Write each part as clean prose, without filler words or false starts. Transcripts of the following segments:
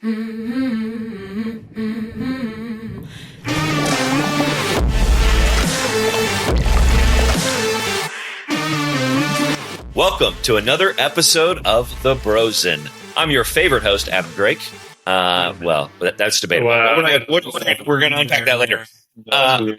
Welcome to another episode of The Brosen. I'm your favorite host, Adam Drake. Well, that's debatable. We're going to unpack that later.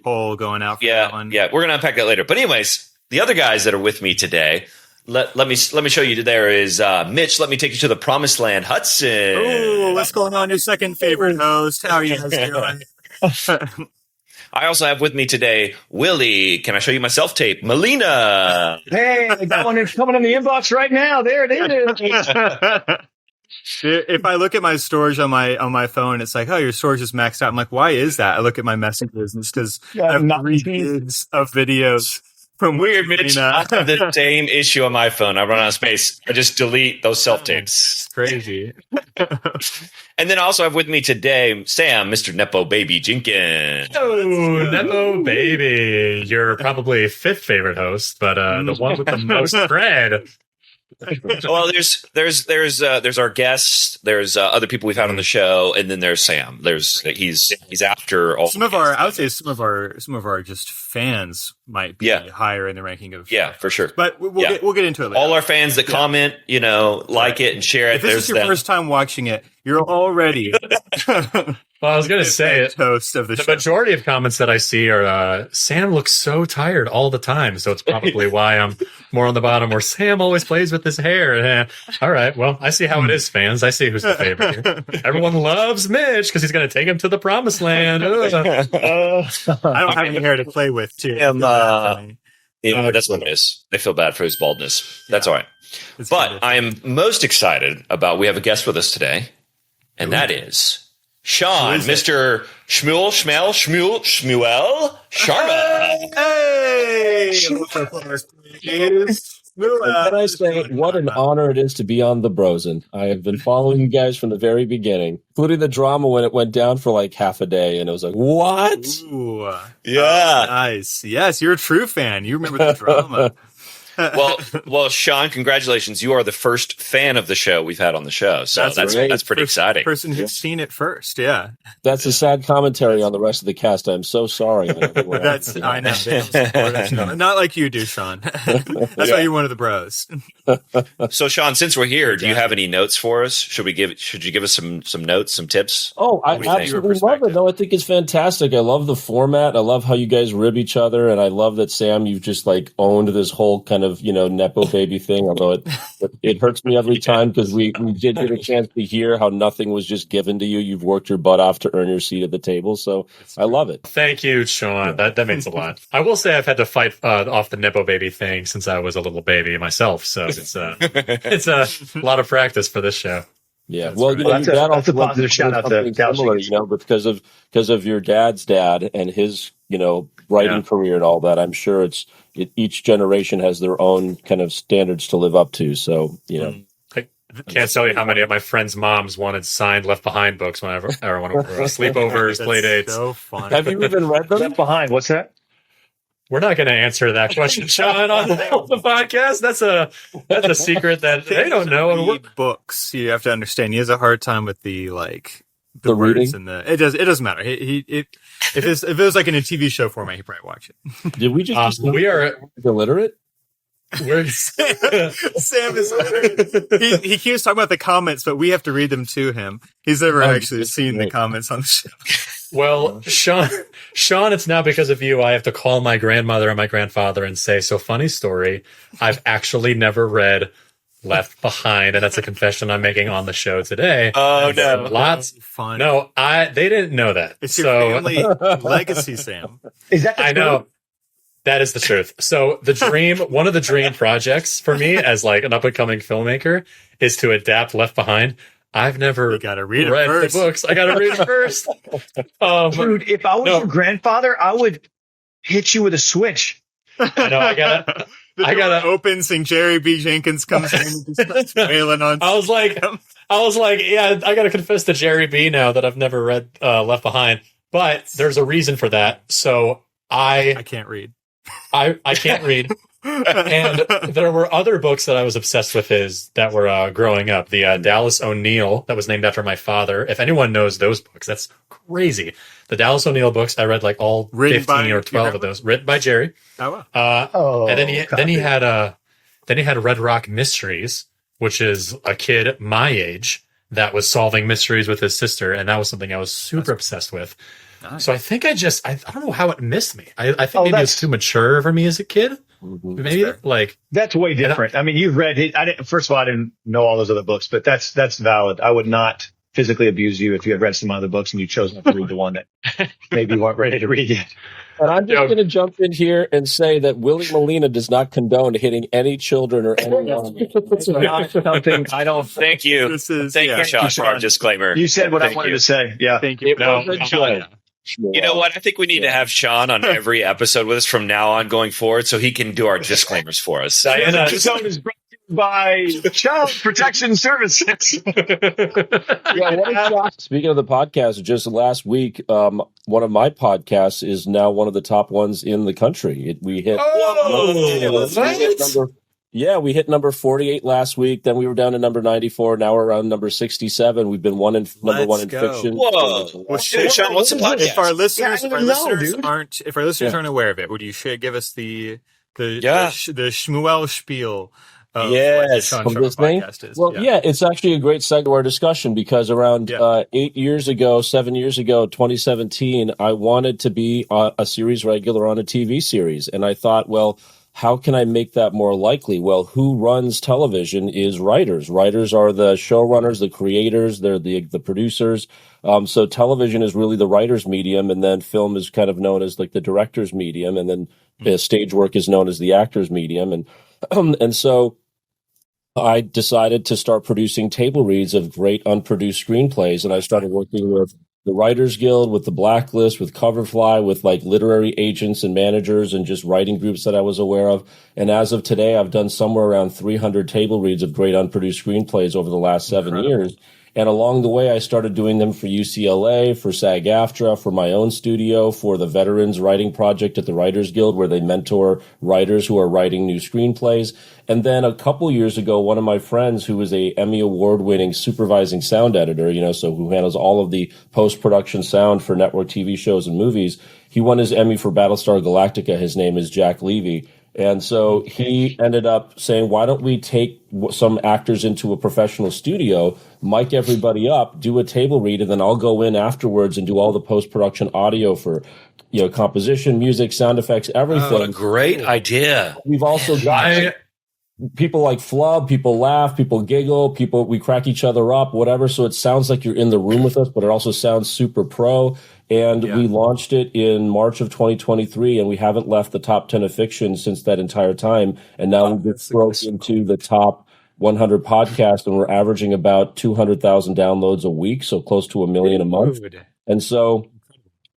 Poll going out for yeah, that one. Yeah, we're going to unpack that later. But anyways, the other guys that are with me today, let me show you. There is Mitch. Let me take you to the promised land. Hudson. Oh, what's going on? Your second favorite host. How are you guys doing? I also have with me today Willie. Can I show you my self-tape? Mellina. Hey, I got one coming in the inbox right now. There it is. If I look at my storage on my phone, it's like, oh, your storage is maxed out. I'm like, why is that? I look at my messages, and it's because I have 3 gigs of videos from Weird, Mitch. I have the same issue on my phone. I run out of space. I just delete those self-tapes. Crazy. And then also I have with me today Sam, Mr. Nepo Baby Jenkins. Oh, Nepo Baby. You're probably 5th favorite host, but the one with the most cred. Well, there's our guests. There's other people we've had on the show, and then there's Sam. He's after all. I would say some of our just fans might be higher in the ranking of. Yeah, for sure. But we'll get into it later. All our fans that comment, like it and share it. If this is your first time watching it, you're already. Well, I was going to say it. Host of the show. Majority of comments that I see are Sam looks so tired all the time, so it's probably why I'm more on the bottom. Where Sam always plays with his hair. All right, well, I see how it is, fans. I see who's the favorite here. Everyone loves Mitch because he's going to take him to the promised land. I don't have any hair to play with, too. That's what it is. They feel bad for his baldness. That's all right. But I'm most excited about we have a guest with us today, and that is Shaan, Mr. Schmuel Sharma. Hey! Can I say what an honor it is to be on The Brosen? I have been following you guys from the very beginning, including the drama when it went down for like half a day, and it was like, what? Ooh, yeah. Nice. Yes, you're a true fan. You remember the drama. well, Shaan, congratulations. You are the first fan of the show we've had on the show. So that's pretty exciting. Person who's seen it first. Yeah. That's a sad commentary on the rest of the cast. I'm so sorry. I know. Not like you do, Shaan. That's why you're one of the bros. So, Shaan, since we're here, do you have any notes for us? Should you give us some notes, some tips? Oh, I absolutely love it. No, I think it's fantastic. I love the format. I love how you guys rib each other. And I love that, Sam, you've just like owned this whole kind of Nepo baby thing, although it hurts me every time because we did get a chance to hear how nothing was just given to you. You've worked your butt off to earn your seat at the table, so I love it. Thank you, Shaan. That means a lot. I will say I've had to fight off the Nepo baby thing since I was a little baby myself, so it's a lot of practice for this show. Yeah, that's a positive shout out to similar, but because of your dad's dad and his writing career and all that, I'm sure each generation has their own kind of standards to live up to. So I can't tell you how many of my friends' moms wanted signed Left Behind books whenever sleepovers, play dates. So fun. Have you even read them? Left Behind. What's that? We're not going to answer that question, Shaan, on the podcast. That's a secret that they don't know. Books, you have to understand. He has a hard time with the the words reading? and it doesn't matter. If it was like in a TV show format, he'd probably watch it. Did we just? We are illiterate. Sam is illiterate. He keeps talking about the comments, but we have to read them to him. He's never actually seen the comments on the show. Well, Shaan, it's now because of you. I have to call my grandmother and my grandfather and say, so funny story. I've actually never read Left Behind, and that's a confession I'm making on the show today. Oh, no. Lots fun. No, they didn't know that. It's your family legacy, Sam. Is that I know. That is the truth. So one of the dream projects for me as like an up-and-coming filmmaker is to adapt Left Behind. I've never read the books. I got to read it first. Dude, if I was your grandfather, I would hit you with a switch. I know. I gotta opens and Jerry B. Jenkins comes in and just starts wailing on. I was like, yeah, I gotta confess to Jerry B. now that I've never read Left Behind, but there's a reason for that. So I can't read. I can't read. And there were other books that I was obsessed with that were growing up. The Dallas O'Neill, that was named after my father. If anyone knows those books, that's crazy. The Dallas O'Neill books, I read like all 15 or 12 of those, written by Jerry. Oh, wow. And then he had Red Rock Mysteries, which is a kid my age that was solving mysteries with his sister, and that was something I was super obsessed with. Nice. So I think I don't know how it missed me. I think maybe it's too mature for me as a kid. Maybe like that's way different. I mean, you've read it. First of all, I didn't know all those other books, but that's valid. I would not physically abuse you if you had read some other books and you chose not to read the one that maybe you weren't ready to read yet. And I'm just going to jump in here and say that Willie Mellina does not condone hitting any children or anyone. It's not something I don't. Thank you. Thank you, Sean, for our disclaimer. You said what I wanted to say. Yeah. Thank you. You know what? I think we need to have Sean on every episode with us from now on going forward so he can do our disclaimers for us. This episode is brought to you by Child Protection Services. Speaking of the podcast, just last week, one of my podcasts is now one of the top ones in the country. We hit we hit number 48 last week. Then we were down to number 94. Now we're around number 67. We've been number one in fiction. Whoa! Well, Sean, what's the podcast? If our listeners aren't aware of it, would you give us the Schmuel spiel? Yes, from this thing. Well, it's actually a great segue to our discussion because around 7 years ago, 2017, I wanted to be a series regular on a TV series, and I thought, well, how can I make that more likely? Well, who runs television is writers. Writers are the showrunners, the creators, they're the producers. So television is really the writer's medium, and then film is kind of known as like the director's medium, and then stage work is known as the actor's medium. And so I decided to start producing table reads of great unproduced screenplays, and I started working with the Writers Guild, with the Blacklist, with Coverfly, with like literary agents and managers and just writing groups that I was aware of. And as of today, I've done somewhere around 300 table reads of great unproduced screenplays over the last 7 years. And along the way, I started doing them for UCLA, for SAG-AFTRA, for my own studio, for the Veterans Writing Project at the Writers Guild, where they mentor writers who are writing new screenplays. And then a couple years ago, one of my friends who is a Emmy Award-winning supervising sound editor, so who handles all of the post-production sound for network TV shows and movies, he won his Emmy for Battlestar Galactica. His name is Jack Levy. And so he ended up saying, why don't we take some actors into a professional studio, mic everybody up, do a table read, and then I'll go in afterwards and do all the post-production audio for, composition, music, sound effects, everything. Oh, what a great idea. We've also got people like flub, people laugh, people giggle, we crack each other up, whatever. So it sounds like you're in the room with us, but it also sounds super pro. And we launched it in March of 2023, and we haven't left the top 10 of fiction since that entire time. And now we've been broke into the top 100 podcasts, and we're averaging about 200,000 downloads a week, so close to 1 million a month. And so,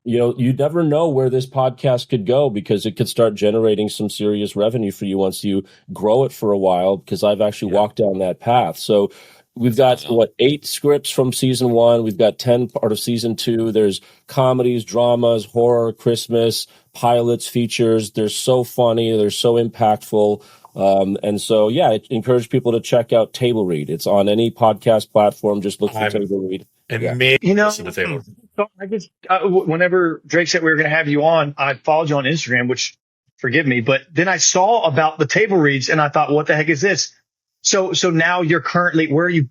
you never know where this podcast could go because it could start generating some serious revenue for you once you grow it for a while, because I've actually walked down that path. So we've got, 8 scripts from season 1. We've got 10 part of season 2. There's comedies, dramas, horror, Christmas, pilots, features. They're so funny. They're so impactful. And so, I encourage people to check out Table Read. It's on any podcast platform. Just look for Table Read. I just, whenever Drake said we were going to have you on, I followed you on Instagram, which forgive me, but then I saw about the table reads and I thought, what the heck is this? So now you're currently, where are you,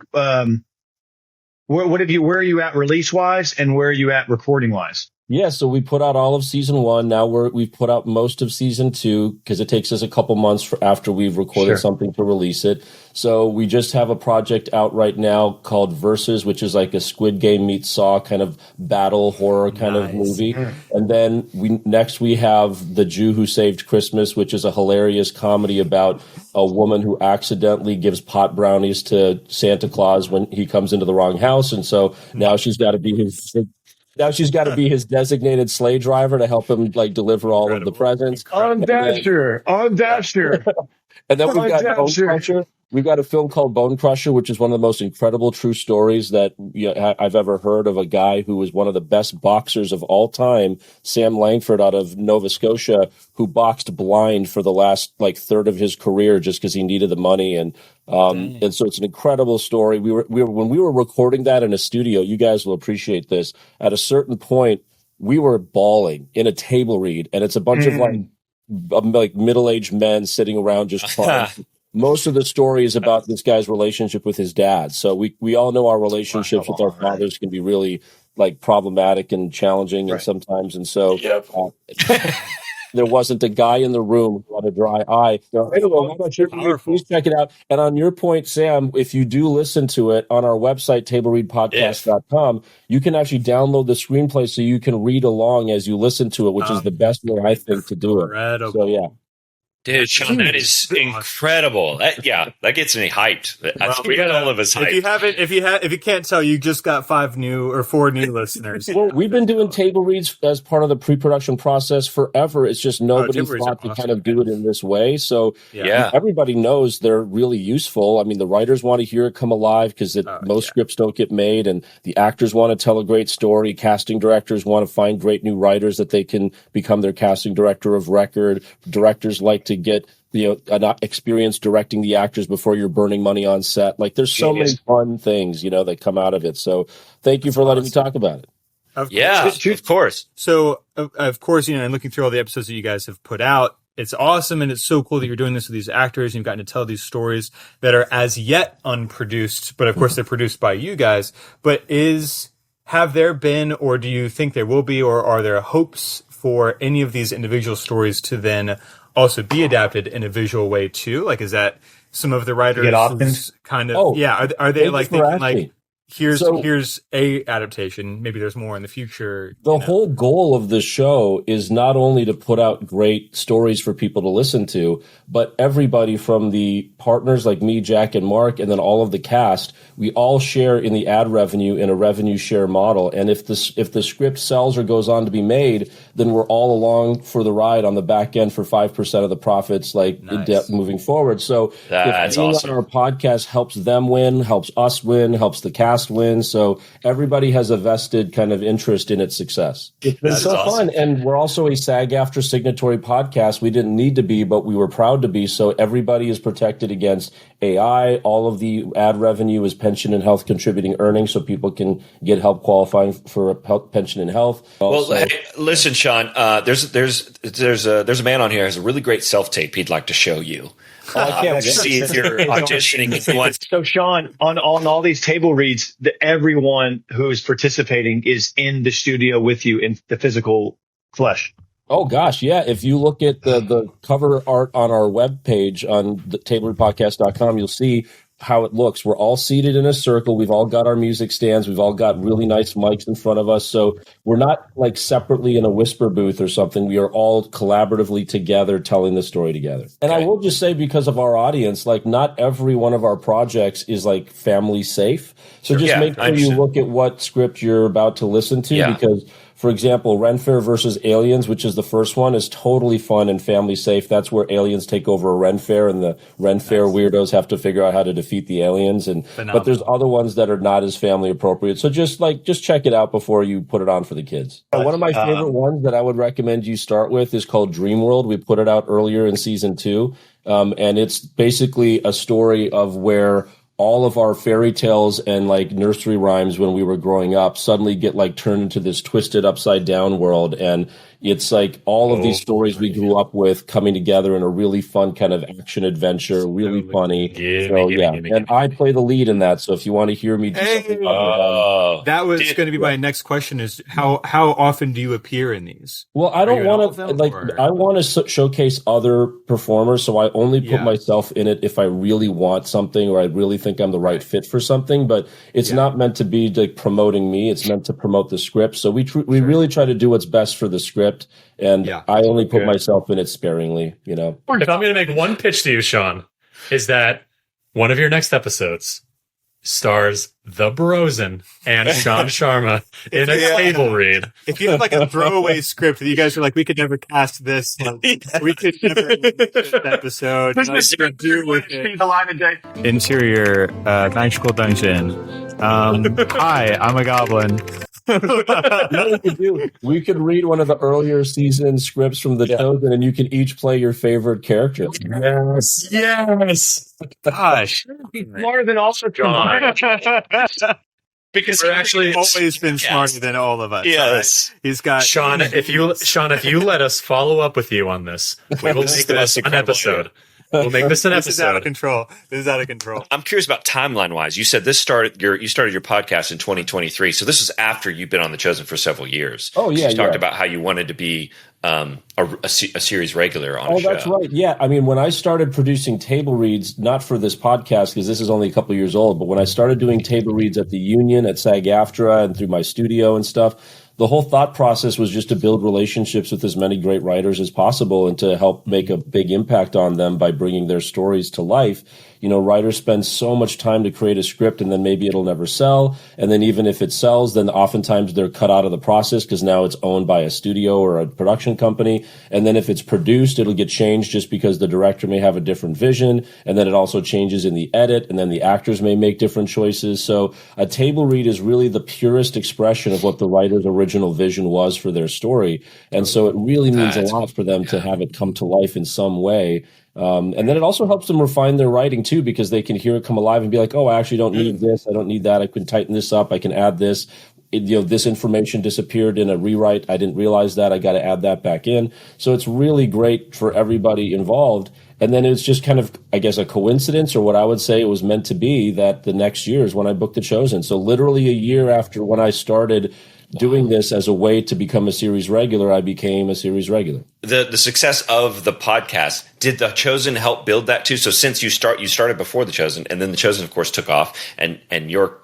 where are you at release wise and where are you at recording wise? Yeah, so we put out all of season 1. Now we've put out most of season 2 because it takes us a couple months after we've recorded something to release it. So we just have a project out right now called Versus, which is like a Squid Game meets Saw kind of battle horror kind of movie. And then we have The Jew Who Saved Christmas, which is a hilarious comedy about a woman who accidentally gives pot brownies to Santa Claus when he comes into the wrong house. And so now she's got to be his designated sleigh driver to help him deliver all of the presents. On Dasher. And then we've got Bone Crusher. We've got a film called Bone Crusher, which is one of the most incredible true stories that I've ever heard of, a guy who was one of the best boxers of all time, Sam Langford out of Nova Scotia, who boxed blind for the last third of his career just because he needed the money. And so it's an incredible story. When we were recording that in a studio, you guys will appreciate this. At a certain point, we were bawling in a table read, and it's a bunch of middle-aged men sitting around just crying. Most of the story is about this guy's relationship with his dad. So we all know our relationships with our fathers can be really problematic and challenging and sometimes. And so there wasn't a guy in the room who had a dry eye. So anyway, please check it out. And on your point, Sam, if you do listen to it on our website, tablereadpodcast.com, you can actually download the screenplay so you can read along as you listen to it, which is the best way, I think, to do it. So, yeah. Dude, Shaan, that is incredible. That gets me hyped. I think we got all of us hyped. If you can't tell, you just got 4 new listeners. Well, we've been doing table reads as part of the pre-production process forever. It's just nobody thought to kind of do it in this way. So everybody knows they're really useful. I mean, the writers want to hear it come alive because most scripts don't get made, and the actors want to tell a great story. Casting directors want to find great new writers that they can become their casting director of record. Directors like to get an experience directing the actors before you're burning money on set. There's so many fun things that come out of it. So thank you for letting me talk about it. Of course. So of course, and looking through all the episodes that you guys have put out, it's awesome, and it's so cool that you're doing this with these actors, and you've gotten to tell these stories that are as yet unproduced, but of course they're produced by you guys. But have there been, or do you think there will be, or are there hopes for any of these individual stories to then also be adapted in a visual way too? Is that some of the writers kind of are they thinking here's a adaptation, maybe there's more in the future? The whole goal of the show is not only to put out great stories for people to listen to, but everybody from the partners like me, Jack, and Mark, and then all of the cast, we all share in the ad revenue in a revenue share model. And if the script sells or goes on to be made, then we're all along for the ride on the back end for 5% of the profits, moving forward. So that's awesome. On our podcast helps them win, helps us win, helps the cast win. So everybody has a vested kind of interest in its success. It's been so fun. And we're also a SAG-AFTRA signatory podcast. We didn't need to be, but we were proud to be. So everybody is protected against AI. All of the ad revenue is pension and health contributing earnings, so people can get help qualifying for pension and health. Also, well, hey, listen, Shaan, there's a man on here who has a really great self-tape he'd like to show you. I can't see if you're auditioning. So, Shaan, on all these table reads, everyone who is participating is in the studio with you in the physical flesh. Oh, gosh, yeah. If you look at the cover art on our webpage on the tablereadpodcast.com, you'll see how it looks. We're all seated in a circle. We've all got our music stands. We've all got really nice mics in front of us. So we're not separately in a whisper booth or something. We are all collaboratively together telling the story together. And I will just say, because of our audience, not every one of our projects is family safe. So just make sure you look at what script you're about to listen to, because for example, Ren Fair versus Aliens, which is the first one, is totally fun and family safe. That's where aliens take over a Ren Fair, and the Ren Fair weirdos have to figure out how to defeat the aliens. But there's other ones that are not as family appropriate. So just check it out before you put it on for the kids. One of my favorite ones that I would recommend you start with is called Dream World. We put it out earlier in season 2. And it's basically a story of where all of our fairy tales and nursery rhymes when we were growing up suddenly get turned into this twisted upside down world. And it's all of these stories we grew up with coming together in a really fun kind of action adventure, really funny. And I play the lead in that. So if you want to hear me do something that was going to be my next question, is how often do you appear in these? Well, I don't want to I want to showcase other performers, so I only put myself in it if I really want something or I really think I'm the right fit for something. But it's not meant to be promoting me. It's meant to promote the script. So we really try to do what's best for the script. And I only put myself in it sparingly, If I'm going to make one pitch to you, Shaan, is that one of your next episodes, stars the Brosen and Shaan Sharma in a table read. If you have like a throwaway script that you guys are like, we could never cast this, like, we could never end this episode. Like, do with it. The line of day. Interior, magical dungeon. Hi, I'm a goblin. You know what we could do? We could read one of the earlier season scripts from the Chosen, and you can each play your favorite character. Yes. Gosh, Smarter than also John. Because we're actually always been smarter than all of us. Yes. Right? He's got Shaan, if you let us follow up with you on this, we will make this an episode. We'll make this an episode. This is out of control. This is out of control. I'm curious about timeline wise. You said you started your podcast in 2023, so this is after you've been on the Chosen for several years. Oh yeah, you talked about how you wanted to be a series regular on a show. Oh, that's right. Yeah, I mean, when I started producing table reads, not for this podcast because this is only a couple years old, but when I started doing table reads at the Union, at SAG-AFTRA, and through my studio and stuff, the whole thought process was just to build relationships with as many great writers as possible and to help make a big impact on them by bringing their stories to life. You know, writers spend so much time to create a script and then maybe it'll never sell. And then even if it sells, then oftentimes they're cut out of the process because now it's owned by a studio or a production company. And then if it's produced, it'll get changed just because the director may have a different vision. And then it also changes in the edit. And then the actors may make different choices. So a table read is really the purest expression of what the writer's original vision was for their story. And so it really means a lot for them to have it come to life in some way. And then it also helps them refine their writing too, because they can hear it come alive and be like, oh, I actually don't need this. I don't need that. I can tighten this up. I can add this. This information disappeared in a rewrite. I didn't realize that. I got to add that back in. So it's really great for everybody involved. And then it's just kind of, I guess, a coincidence, or what I would say it was meant to be, that the next year is when I booked The Chosen. So literally a year after when I started doing this as a way to become a series regular, I became a series regular. The success of the podcast, did The Chosen help build that too? So since you started before The Chosen, and then The Chosen, of course, took off, and your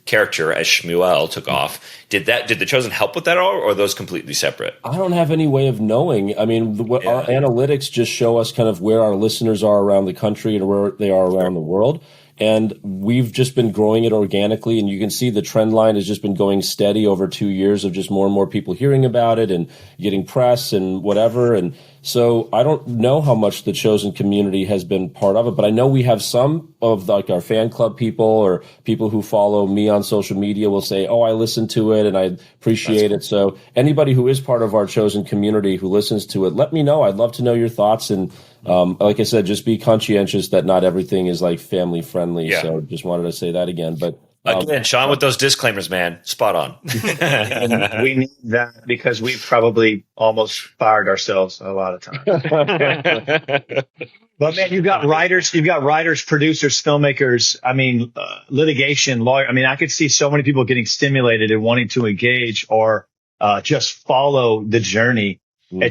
character as Schmuel took off. Did The Chosen help with that at all, or are those completely separate? I don't have any way of knowing. I mean, our analytics just show us kind of where our listeners are around the country and where they are around the world. And we've just been growing it organically. And you can see the trend line has just been going steady over 2 years of just more and more people hearing about it and getting press and whatever. And so I don't know how much the Chosen community has been part of it, but I know we have some of like our fan club people or people who follow me on social media will say, oh, I listened to it and I appreciate it. So anybody who is part of our Chosen community who listens to it, let me know. I'd love to know your thoughts. And like I said, just be conscientious that not everything is like family friendly. Yeah. So just wanted to say that again. But again, Shaan, with those disclaimers, man, spot on. And we need that because we've probably almost fired ourselves a lot of times. But man, you've got writers, producers, filmmakers. I mean, litigation, lawyer. I mean, I could see so many people getting stimulated and wanting to engage or just follow the journey. Mm-hmm.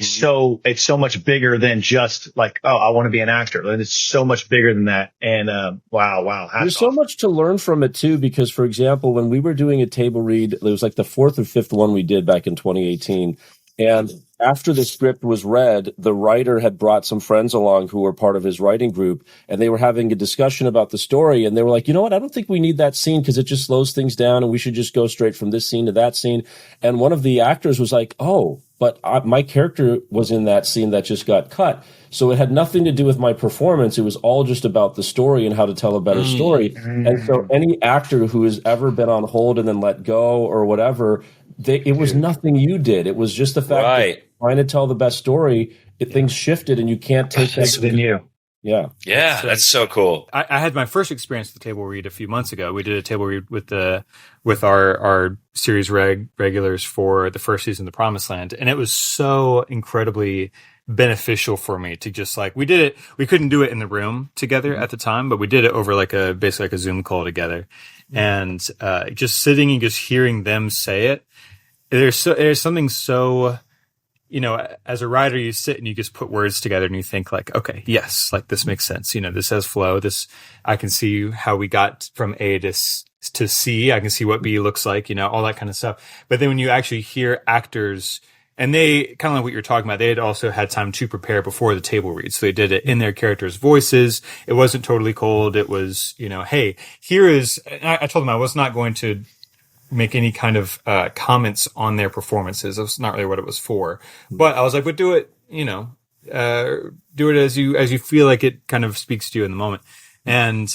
It's so much bigger than just like, oh, I want to be an actor. And it's so much bigger than that. And wow. There's so much to learn from it too, because for example, when we were doing a table read, it was like the fourth or fifth one we did back in 2018. And after the script was read, the writer had brought some friends along who were part of his writing group, and they were having a discussion about the story. And they were like, you know what? I don't think we need that scene because it just slows things down and we should just go straight from this scene to that scene. And one of the actors was like, oh, but my character was in that scene that just got cut. So it had nothing to do with my performance. It was all just about the story and how to tell a better story. And so any actor who has ever been on hold and then let go or whatever, it was nothing you did. It was just the fact that trying to tell the best story, things shifted and you can't take that than you. Yeah. Yeah, that's so cool. I had my first experience with the table read a few months ago. We did a table read with our series regulars for the first season of The Promised Land, and it was so incredibly beneficial for me to just like, we did it. We couldn't do it in the room together at the time, but we did it over basically like a Zoom call together, and just sitting and just hearing them say it. There's something so. You know, as a writer, you sit and you just put words together and you think like, okay, yes, like this makes sense. You know, this has flow. I can see how we got from A to C. I can see what B looks like, you know, all that kind of stuff. But then when you actually hear actors And they, kind of like what you're talking about, they had also had time to prepare before the table read. So they did it in their characters' voices. It wasn't totally cold. It was, hey, here is, I told them I was not going to make any kind of comments on their performances. That's not really what it was for. But I was like, but do it, do it as you feel like it kind of speaks to you in the moment. And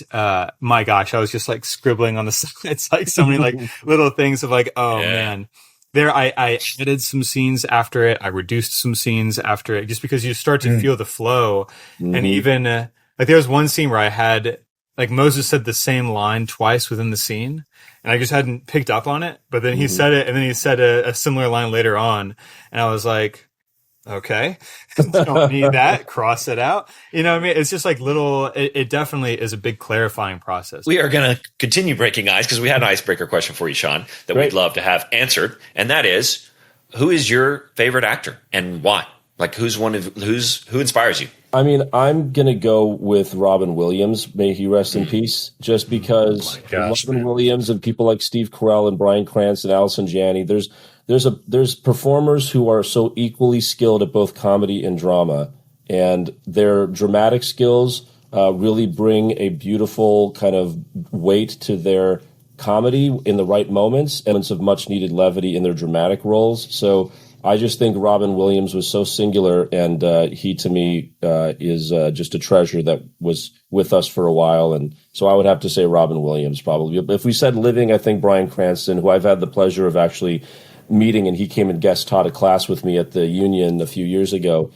my gosh, I was just like scribbling on the side. It's like so many like little things of like, oh man. There, I added some scenes after it. I reduced some scenes after it, just because you start to feel the flow. And even like there was one scene where I had like Moses said the same line twice within the scene, and I just hadn't picked up on it. But then he said it, and then he said a similar line later on, and I was like, okay, don't need that. Cross it out. You know what I mean? It's just like little, it definitely is a big clarifying process. We are going to continue breaking ice because we had an icebreaker question for you, Shaan, that we'd love to have answered. And that is, who is your favorite actor and why? Like who inspires you? I mean, I'm going to go with Robin Williams. May he rest in peace. Just because Robin Williams and people like Steve Carell and Bryan Cranston, Allison Janney, there's performers who are so equally skilled at both comedy and drama, and their dramatic skills really bring a beautiful kind of weight to their comedy in the right moments, elements of much needed levity in their dramatic roles. So I just think Robin Williams was so singular, and he to me is just a treasure that was with us for a while. And so I would have to say Robin Williams probably. If we said living, I think Bryan Cranston, who I've had the pleasure of actually meeting, and he came and guest taught a class with me at the Union a few years ago.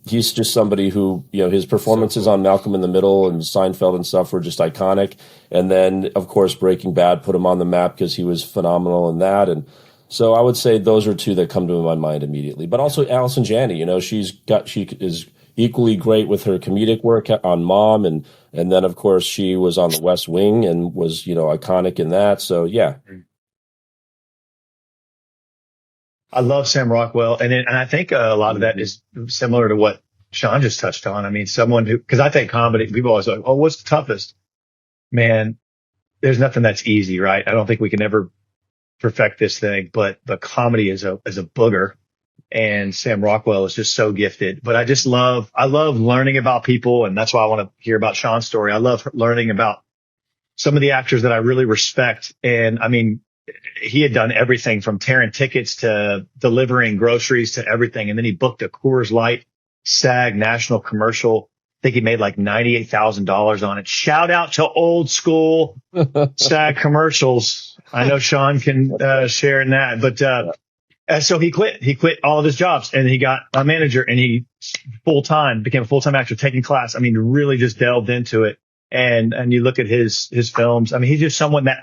He's just somebody who, his performances on Malcolm in the Middle and Seinfeld and stuff were just iconic. And then, of course, Breaking Bad put him on the map because he was phenomenal in that. And so I would say those are two that come to my mind immediately. But also Allison Janney, she is equally great with her comedic work on Mom. And then, of course, she was on The West Wing and was, iconic in that. So, yeah. I love Sam Rockwell, and I think a lot of that is similar to what Shaan just touched on. I mean, someone who, because I think comedy, people always like, oh, what's the toughest? Man, there's nothing that's easy, right? I don't think we can ever perfect this thing, but the comedy is a booger, and Sam Rockwell is just so gifted. But I love learning about people, and that's why I want to hear about Shaan's story. I love learning about some of the actors that I really respect, and I mean, he had done everything from tearing tickets to delivering groceries to everything. And then he booked a Coors Light SAG national commercial. I think he made like $98,000 on it. Shout out to old school SAG commercials. I know Shaan can share in that, but so he quit all of his jobs, and he got a manager, and he became a full-time actor, taking class. I mean, really just delved into it. And you look at his films. I mean, he's just someone that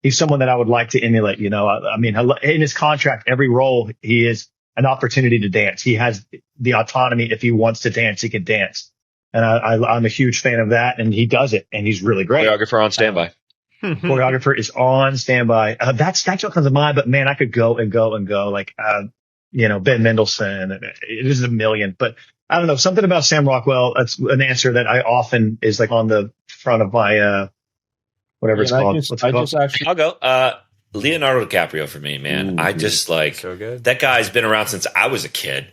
he's someone that I would like to emulate, I mean, in his contract, every role, he is an opportunity to dance. He has the autonomy. If he wants to dance, he can dance. And I'm a huge fan of that. And he does it. And he's really great. Choreographer on standby. Choreographer is on standby. That what comes to mind, but man, I could go and go and go. Like, Ben Mendelsohn. It is a million, but I don't know. Something about Sam Rockwell. That's an answer that I often is like on the front of my, whatever it's called. I'll go. Leonardo DiCaprio for me, man. I just like so good. That guy's been around since I was a kid,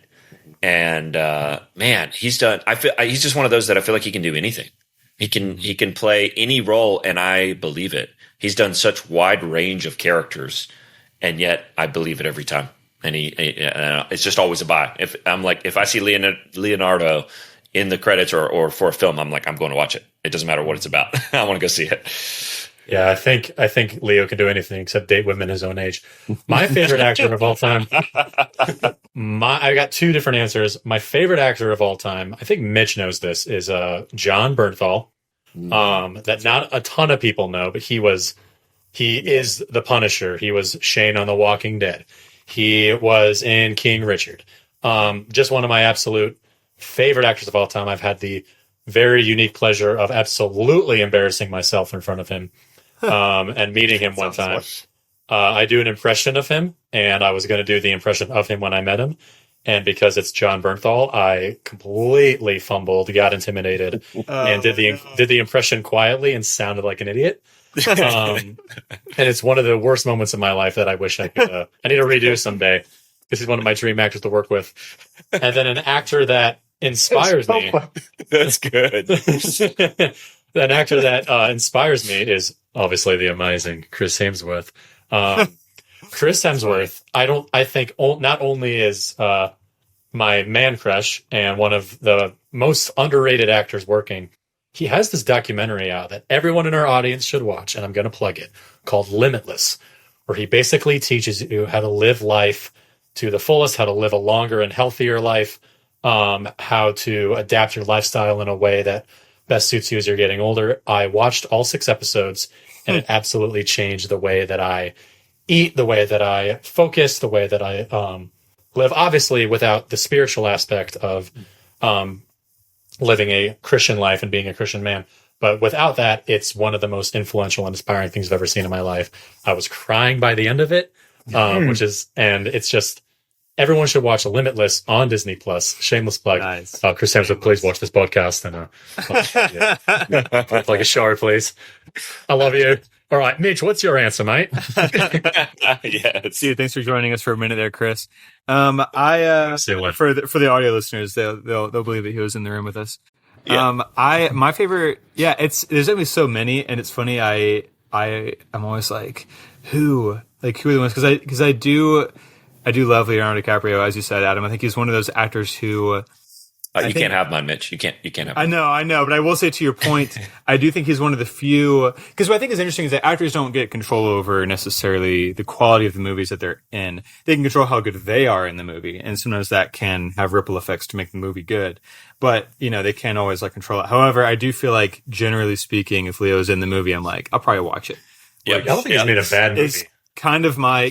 and man, he's done. He's just one of those that I feel like he can do anything. He can play any role, and I believe it. He's done such wide range of characters, and yet I believe it every time. And it's just always a buy. If I see Leonardo in the credits or for a film, I'm going to watch it. It doesn't matter what it's about. I want to go see it. Yeah, I think Leo can do anything except date women his own age. My favorite actor of all time. I got two different answers. My favorite actor of all time, I think Mitch knows this, is Jon Bernthal. That not a ton of people know, but he is the Punisher. He was Shane on The Walking Dead. He was in King Richard. Just one of my absolute favorite actors of all time. I've had the very unique pleasure of absolutely embarrassing myself in front of him and meeting him one time. I do an impression of him, and I was going to do the impression of him when I met him. And because it's Jon Bernthal, I completely fumbled, got intimidated, and did the impression quietly and sounded like an idiot. And it's one of the worst moments of my life that I wish I could. I need to redo someday. because he's one of my dream actors to work with. And then an actor that inspires me. That's good. An actor that inspires me is obviously the amazing Chris Hemsworth. Chris Hemsworth, I think not only is my man crush and one of the most underrated actors working, he has this documentary out that everyone in our audience should watch, and I'm going to plug it, called Limitless, where he basically teaches you how to live life to the fullest, how to live a longer and healthier life, how to adapt your lifestyle in a way that best suits you as you're getting older. I watched all 6 episodes, and it absolutely changed the way that I eat, the way that I focus, the way that I live, obviously without the spiritual aspect of living a Christian life and being a Christian man. But without that, it's one of the most influential and inspiring things I've ever seen in my life. I was crying by the end of it, and it's just, everyone should watch Limitless on Disney Plus. Shameless plug. Nice. Chris Hemsworth, please watch this podcast and like a shower, please. I love you. All right, Mitch, what's your answer, mate? Yes. Dude, thanks for joining us for a minute there, Chris. For the audio listeners, they'll believe that he was in the room with us. Yeah. My favorite, there's definitely so many, and it's funny. I'm always like, who are the ones? Because I do love Leonardo DiCaprio, as you said, Adam. I think he's one of those actors who. You can't have mine, Mitch. You can't have mine. I know, but I will say, to your point, I do think he's one of the few, because what I think is interesting is that actors don't get control over necessarily the quality of the movies that they're in. They can control how good they are in the movie, and sometimes that can have ripple effects to make the movie good. But, they can't always control it. However, I do feel like, generally speaking, if Leo's in the movie, I'm like, I'll probably watch it. Yeah, I don't think he's made a bad movie. It's kind of my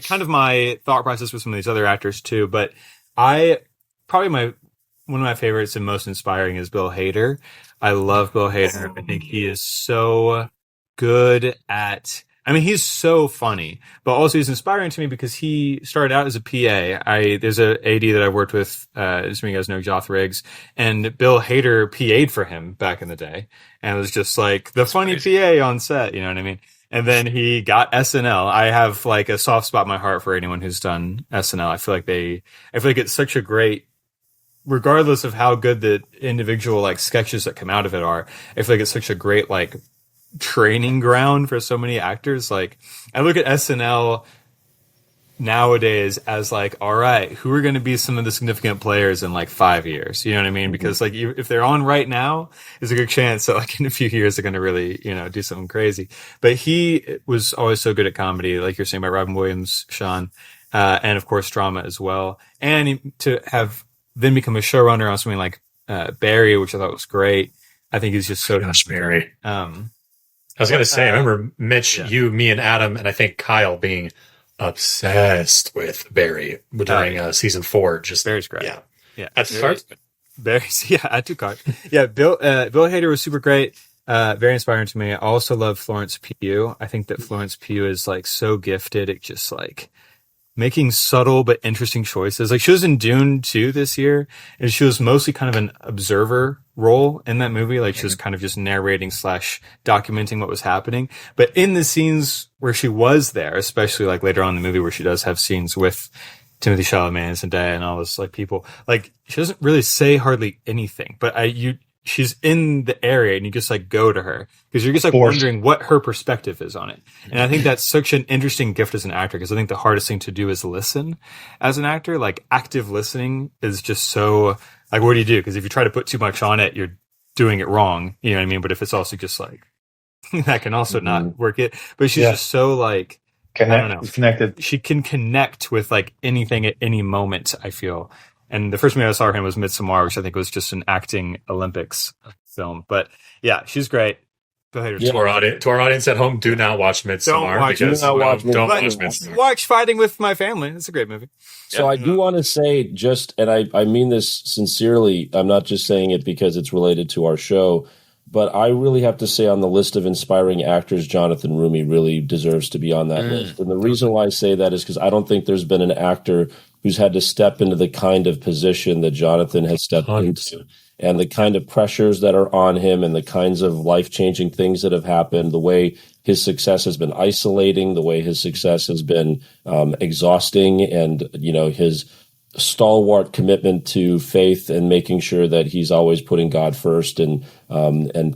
thought process with some of these other actors too. But one of my favorites and most inspiring is Bill Hader. I love Bill Hader. I think he is so good he's so funny, but also he's inspiring to me because he started out as a PA. There's a AD that I worked with, as you guys know, Joth Riggs, and Bill Hader PA'd for him back in the day. And it was just like the funny PA on set, you know what I mean? And then he got SNL. I have a soft spot in my heart for anyone who's done SNL. I feel like it's such a great, regardless of how good the individual sketches that come out of it are, I feel like it's such a great training ground for so many actors. I look at SNL nowadays as all right, who are going to be some of the significant players in 5 years? You know what I mean? Because if they're on right now, there's a good chance that in a few years they're going to really do something crazy. But he was always so good at comedy, like you're saying about Robin Williams, Shaan, and of course drama as well. And to have then become a showrunner on something like Barry, which I thought was great. I think he's just so Barry. I was going to say, I remember Mitch, you, me, and Adam, and I think Kyle being obsessed with Barry during season 4. Just Barry's great. Yeah. At the start? Barry's, at 2 card. Yeah, Bill Hader was super great. Very inspiring to me. I also love Florence Pugh. I think that Florence Pugh is so gifted at just making subtle but interesting choices. She was in Dune 2 this year, and she was mostly kind of an observer role in that movie. She was kind of just narrating / documenting what was happening. But in the scenes where she was there, especially later on in the movie where she does have scenes with Timothée Chalamet and Zendaya and all those people, she doesn't really say hardly anything, but she's in the area and you just go to her because you're just wondering what her perspective is on it. And I think that's such an interesting gift as an actor, because I think the hardest thing to do is listen as an actor. Active listening is just so what do you do? Because if you try to put too much on it, you're doing it wrong. You know what I mean? But if it's also just that can also not work it. But she's just so I don't know, connected. She can connect with anything at any moment, I feel. And the first movie I saw her in was Midsommar, which I think was just an acting Olympics film. But yeah, she's great. Go ahead. To our audience at home, do not watch Midsommar. Don't watch Midsommar. Watch Fighting with My Family. It's a great movie. So I do want to say and I mean this sincerely, I'm not just saying it because it's related to our show, but I really have to say on the list of inspiring actors, Jonathan Rumi really deserves to be on that list. And the reason why I say that is because I don't think there's been an actor who's had to step into the kind of position that Jonathan has stepped into, and the kind of pressures that are on him, and the kinds of life-changing things that have happened, the way his success has been isolating, the way his success has been exhausting, and his stalwart commitment to faith and making sure that he's always putting God first and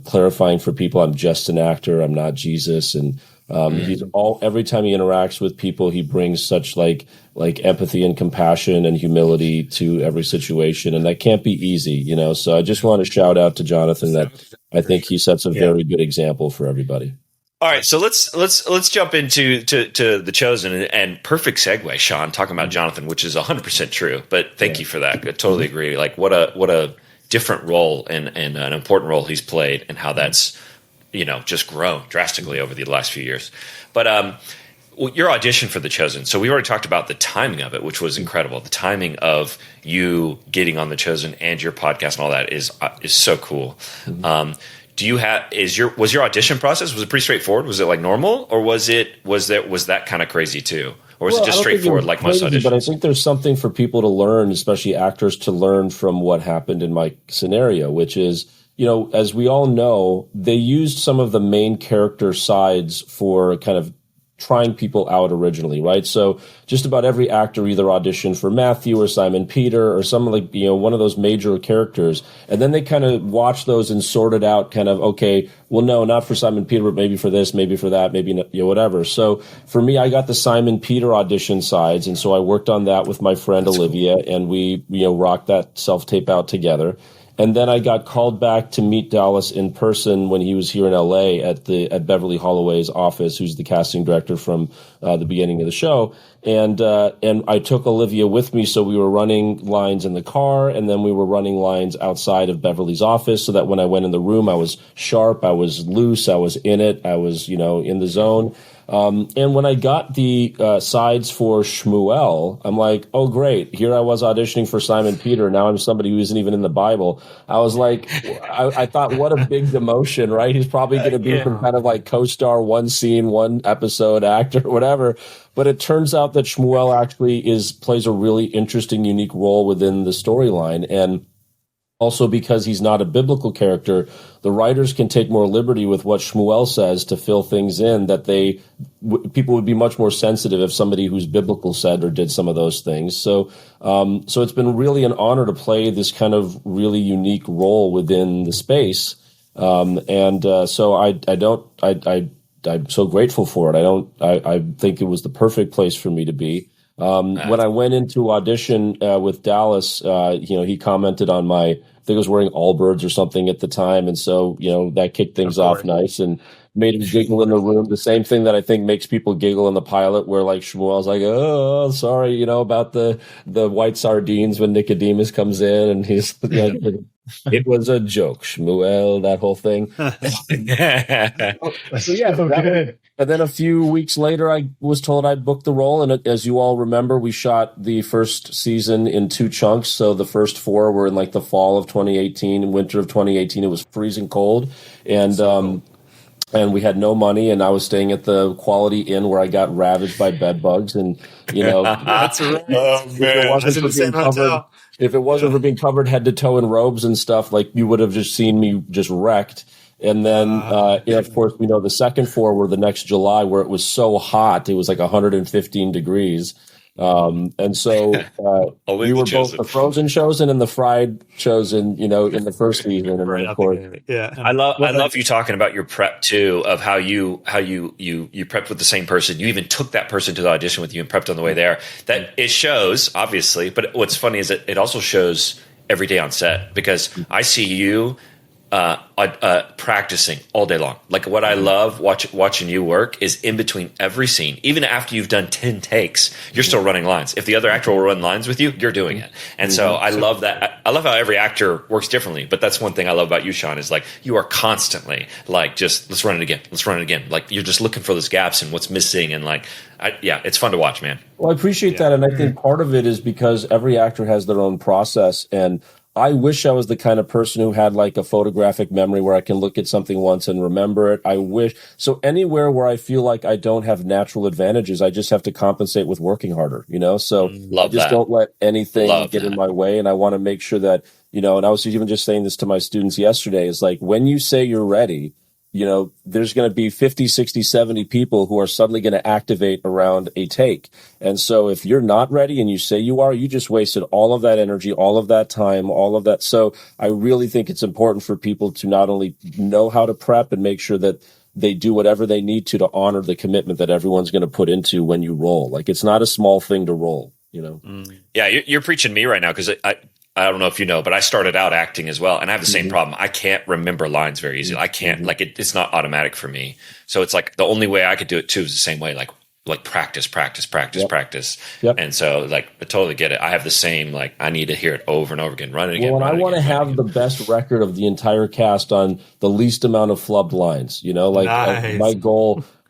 clarifying for people, I'm just an actor, I'm not Jesus. And every time he interacts with people, he brings such like empathy and compassion and humility to every situation. And that can't be easy, So I just want to shout out to Jonathan that I think he sets a very good example for everybody. All right, so let's jump into the Chosen and perfect segue, Shaan, talking about Jonathan, which is 100% true. But thank you for that. I totally agree. Like what a different role and an important role he's played, and how that's just grown drastically over the last few years. But your audition for the Chosen. So we already talked about the timing of it, which was incredible. The timing of you getting on the Chosen and your podcast and all that is so cool. Mm-hmm. Was your audition process, was it pretty straightforward? Was it like normal, or was that kind of crazy too? Or was it just straightforward like most auditions? But I think there's something for people to learn, especially actors, to learn from what happened in my scenario, which is, as we all know, they used some of the main character sides for kind of trying people out originally, right? So just about every actor either auditioned for Matthew or Simon Peter or some one of those major characters. And then they kind of watched those and sorted out kind of, okay, well, no, not for Simon Peter, but maybe for this, maybe for that, maybe whatever. So for me, I got the Simon Peter audition sides. And so I worked on that with my friend Olivia, and we, rocked that self-tape out together. And then I got called back to meet Dallas in person when he was here in LA at Beverly Holloway's office, who's the casting director from the beginning of the show. And I took Olivia with me, so we were running lines in the car, and then we were running lines outside of Beverly's office, so that when I went in the room, I was sharp, I was loose, I was in it, I was in the zone. And when I got the sides for Schmuel, I'm like, oh, great. Here I was auditioning for Simon Peter. Now I'm somebody who isn't even in the Bible. I was like, I thought, what a big demotion, right? He's probably going to be some kind of like co-star, one scene, one episode actor, whatever. But it turns out that Schmuel actually plays a really interesting, unique role within the storyline. And also, because he's not a biblical character, the writers can take more liberty with what Shmuel says to fill things in that people would be much more sensitive if somebody who's biblical said or did some of those things. So it's been really an honor to play this kind of really unique role within the space. So I'm so grateful for it. I think it was the perfect place for me to be. When I went into audition with Dallas, he commented on I think I was wearing Allbirds or something at the time, and so that kicked things off nice and made him giggle in the room. The same thing that I think makes people giggle in the pilot, where like Shmuel's like, "Oh, sorry, about the white sardines when Nicodemus comes in," and he's it was a joke, Shmuel, that whole thing. So yeah, and then a few weeks later, I was told I'd booked the role. And as you all remember, we shot the first season in 2 chunks. So the first 4 were in like the fall of 2018 and winter of 2018. It was freezing cold. And we had no money, and I was staying at the Quality Inn where I got ravaged by bed bugs. And, that's right. Oh, man. If it wasn't for being covered head to toe in robes and stuff, like you would have just seen me just wrecked. And then, of course, we know the second 4 were the next July, where it was so hot. It was like 115 degrees. And so we were both the frozen chosen and the fried chosen, in the first season. And then, of course, I love you talking about your prep too, of how you prepped with the same person. You even took that person to the audition with you and prepped on the way there. That it shows, obviously, but what's funny is that it also shows every day on set, because I see you practicing all day long. Like what I love watching you work is in between every scene, even after you've done 10 takes, you're still running lines. If the other actor will run lines with you, you're doing it. And so I love that. I love how every actor works differently, but that's one thing I love about you, Shaan, is like you are constantly like, just let's run it again. Like you're just looking for those gaps and what's missing. And like, it's fun to watch, man. Well, I appreciate that. And I think part of it is because every actor has their own process, and I wish I was the kind of person who had like a photographic memory where I can look at something once and remember it. I wish. So anywhere where I feel like I don't have natural advantages, I just have to compensate with working harder, So I just don't let anything get in my way. And I want to make sure that, and I was even just saying this to my students yesterday, is like, when you say you're ready, there's going to be 50, 60, 70 people who are suddenly going to activate around a take. And so if you're not ready and you say you are, you just wasted all of that energy, all of that time, all of that. So I really think it's important for people to not only know how to prep and make sure that they do whatever they need to honor the commitment that everyone's going to put into when you roll. Like, it's not a small thing to roll, Yeah, you're preaching me right now, because I don't know if you know, but I started out acting as well, and I have the same problem. I can't remember lines very easily. I can't, it's not automatic for me. So it's like the only way I could do it too is the same way, like practice. Yep. And so I totally get it. I have the same, I need to hear it over and over again, run it again. Well, and I want to have the best record of the entire cast on the least amount of flubbed lines, Nice.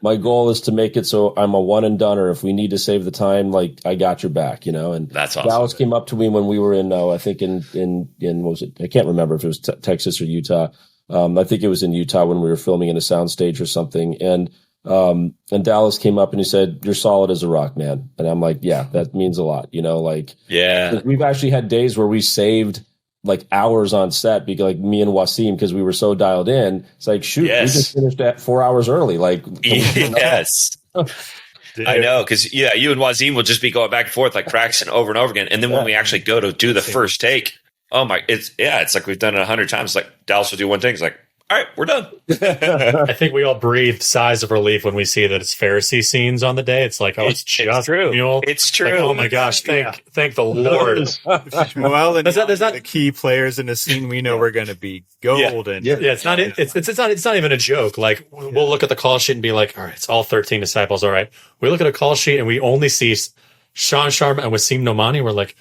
My goal is to make it so I'm a one and done, or if we need to save the time, I got your back, and that's awesome. Dallas came up to me when we were in, I think in what was it? I can't remember if it was Texas or Utah. I think it was in Utah when we were filming in a soundstage or something. And Dallas came up and he said, "You're solid as a rock, man." And I'm like, yeah, that means a lot, Yeah. We've actually had days where we saved hours on set, because me and Wasim, because we were so dialed in. It's like, shoot, Yes. we just finished at 4 hours early. Yes. I know, because you and Wazim will just be going back and forth, practicing over and over again. And then when we actually go to do the first take, it's like we've done it 100 times. Dallas will do one thing. It's like, all right, we're done. I think we all breathe sighs of relief when we see that it's Pharisee scenes on the day. It's like, it's just true. Schmuel. It's true. Oh my gosh, thank the Lord. Shmuel and There's not the key players in the scene, we know we're going to be gold. Yeah, it's not even a joke. We'll look at the call sheet and be like, all right, it's all 13 disciples. All right. We look at a call sheet and we only see Shaan Sharma and Wasim Nomani. We're like,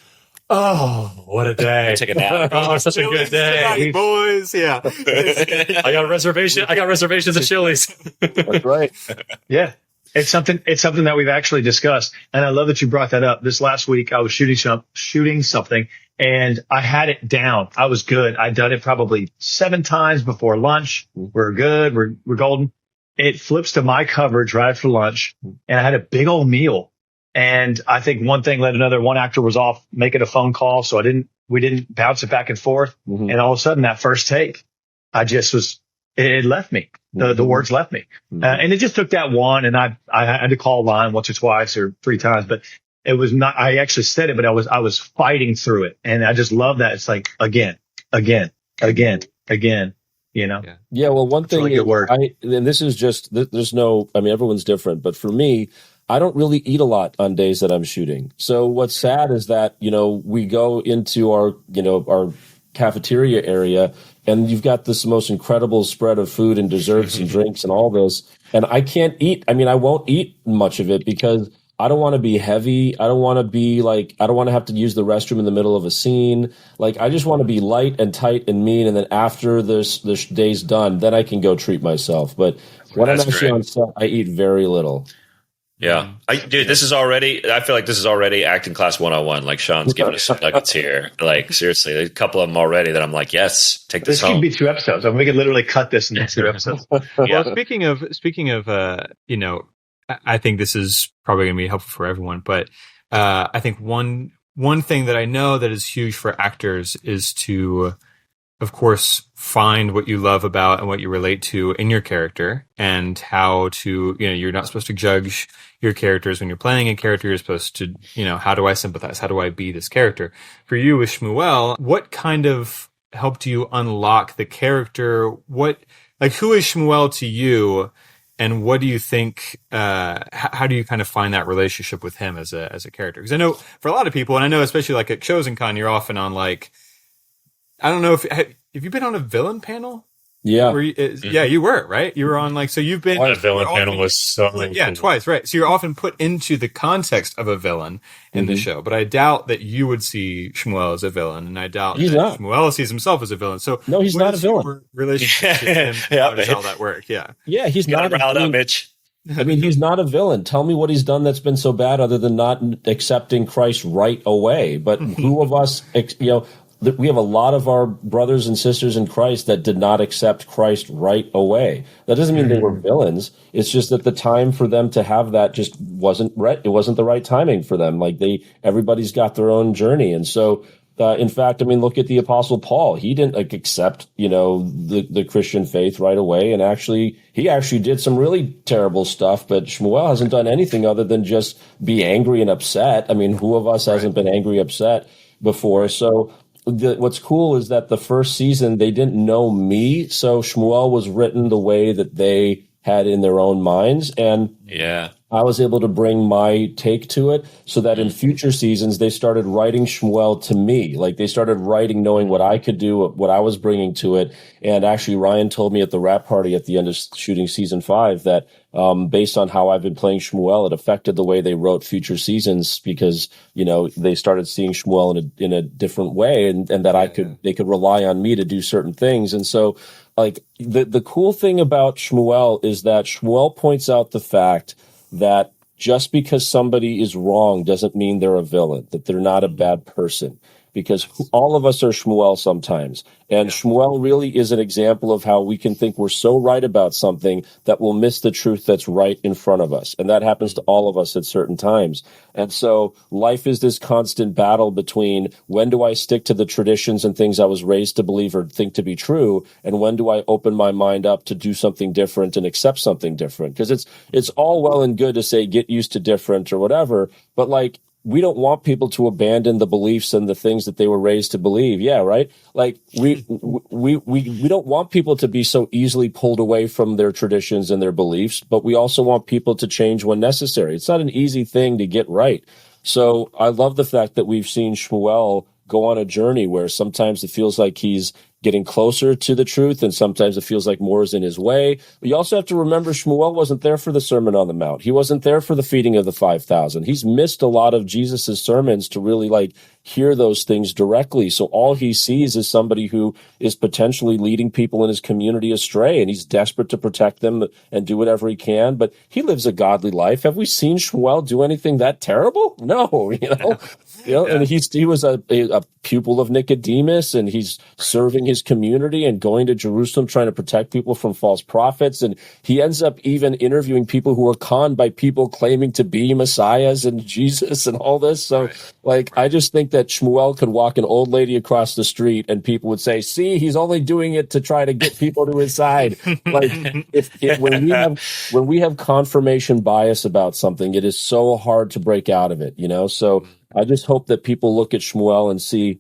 oh, what a day. Take a nap. Oh, such a good day. Boys, yeah. I got reservations at Chili's. That's right. Yeah. It's something that we've actually discussed. And I love that you brought that up. This last week, I was shooting something and I had it down. I was good. I'd done it probably 7 times before lunch. We're good. We're golden. It flips to my coverage right after lunch, and I had a big old meal. And I think one thing led another. One actor was off making a phone call, so we didn't bounce it back and forth. Mm-hmm. And all of a sudden, that first take, it left me. The words left me. Mm-hmm. And it just took that one, and I had to call a line once or twice or 3 times, but it was not, I actually said it, but I was fighting through it. And I just love that. It's like, again, Yeah. Well, one thing, really good word. and this is just, everyone's different, but for me, I don't really eat a lot on days that I'm shooting. So what's sad is that, we go into our cafeteria area and you've got this most incredible spread of food and desserts and drinks and all this. And I can't eat. I won't eat much of it because I don't want to be heavy. I don't want to have to use the restroom in the middle of a scene. I just want to be light and tight and mean. And then after this day's done, then I can go treat myself. But when I'm actually on set, I eat very little. Yeah. I feel like this is already acting class 101. Shaan's giving us some nuggets here. Seriously, a couple of them already that I'm like, yes, take this home. This could be 2 episodes. We could literally cut this into 2 episodes. Well, speaking of, I think this is probably going to be helpful for everyone, but I think one thing that I know that is huge for actors is to, of course, find what you love about and what you relate to in your character, and how to, you're not supposed to judge your characters when you're playing a character. You're supposed to, how do I sympathize? How do I be this character? For you with Schmuel, what kind of helped you unlock the character? Who is Schmuel to you? And what do you think, how do you kind of find that relationship with him as a character? Because I know for a lot of people, and I know especially at CHOSEN Con, you're often on I don't know have you been on a villain panel? Yeah. Yeah, you were, right? You were on so you've been. That villain panel was so cool. Twice, right? So you're often put into the context of a villain in the show, but I doubt that you would see Schmuel as a villain, and I doubt that Schmuel sees himself as a villain. So no, he's not a villain. Your relationship with him, how does all that work? Yeah. Yeah, he's not a villain. Mitch. He's not a villain. Tell me what he's done that's been so bad other than not accepting Christ right away. But who of us, we have a lot of our brothers and sisters in Christ that did not accept Christ right away. That doesn't mean they were villains. It's just that the time for them to have that just wasn't right. It wasn't the right timing for them. Everybody's got their own journey. And so In fact, I mean, look at the Apostle Paul. He didn't accept, the Christian faith right away. And he actually did some really terrible stuff. But Schmuel hasn't done anything other than just be angry and upset. I mean, who of us hasn't been angry, upset before? So what's cool is that the first season, they didn't know me. So Schmuel was written the way that they had in their own minds. And I was able to bring my take to it so that in future seasons, they started writing Schmuel to me. Like they started writing knowing what I could do, what I was bringing to it. And actually, Ryan told me at the wrap party at the end of shooting season 5 that based on how I've been playing Schmuel, it affected the way they wrote future seasons because, they started seeing Schmuel in a different way and that they could rely on me to do certain things. And so like the cool thing about Schmuel is that Schmuel points out the fact that just because somebody is wrong doesn't mean they're a villain, that they're not a bad person, because all of us are Schmuel sometimes. And Schmuel really is an example of how we can think we're so right about something that we'll miss the truth that's right in front of us. And that happens to all of us at certain times. And so life is this constant battle between when do I stick to the traditions and things I was raised to believe or think to be true, and when do I open my mind up to do something different and accept something different? Because it's all well and good to say get used to different or whatever, but like we don't want people to abandon the beliefs and the things that they were raised to believe. Yeah, right? Like we don't want people to be so easily pulled away from their traditions and their beliefs, but we also want people to change when necessary. It's not an easy thing to get right. So I love the fact that we've seen Schmuel go on a journey where sometimes it feels like he's getting closer to the truth, and sometimes it feels like more is in his way. But you also have to remember Schmuel wasn't there for the Sermon on the Mount. He wasn't there for the feeding of the 5,000. He's missed a lot of Jesus's sermons to really hear those things directly. So all he sees is somebody who is potentially leading people in his community astray, and he's desperate to protect them and do whatever he can. But he lives a godly life. Have we seen Schmuel do anything that terrible? No, and he was a pupil of Nicodemus, and he's serving his community and going to Jerusalem trying to protect people from false prophets. And he ends up even interviewing people who are conned by people claiming to be messiahs and Jesus and all this. So I just think that Schmuel could walk an old lady across the street and people would say, see, he's only doing it to try to get people to his side. When we have confirmation bias about something, it is so hard to break out of it, So I just hope that people look at Schmuel and see,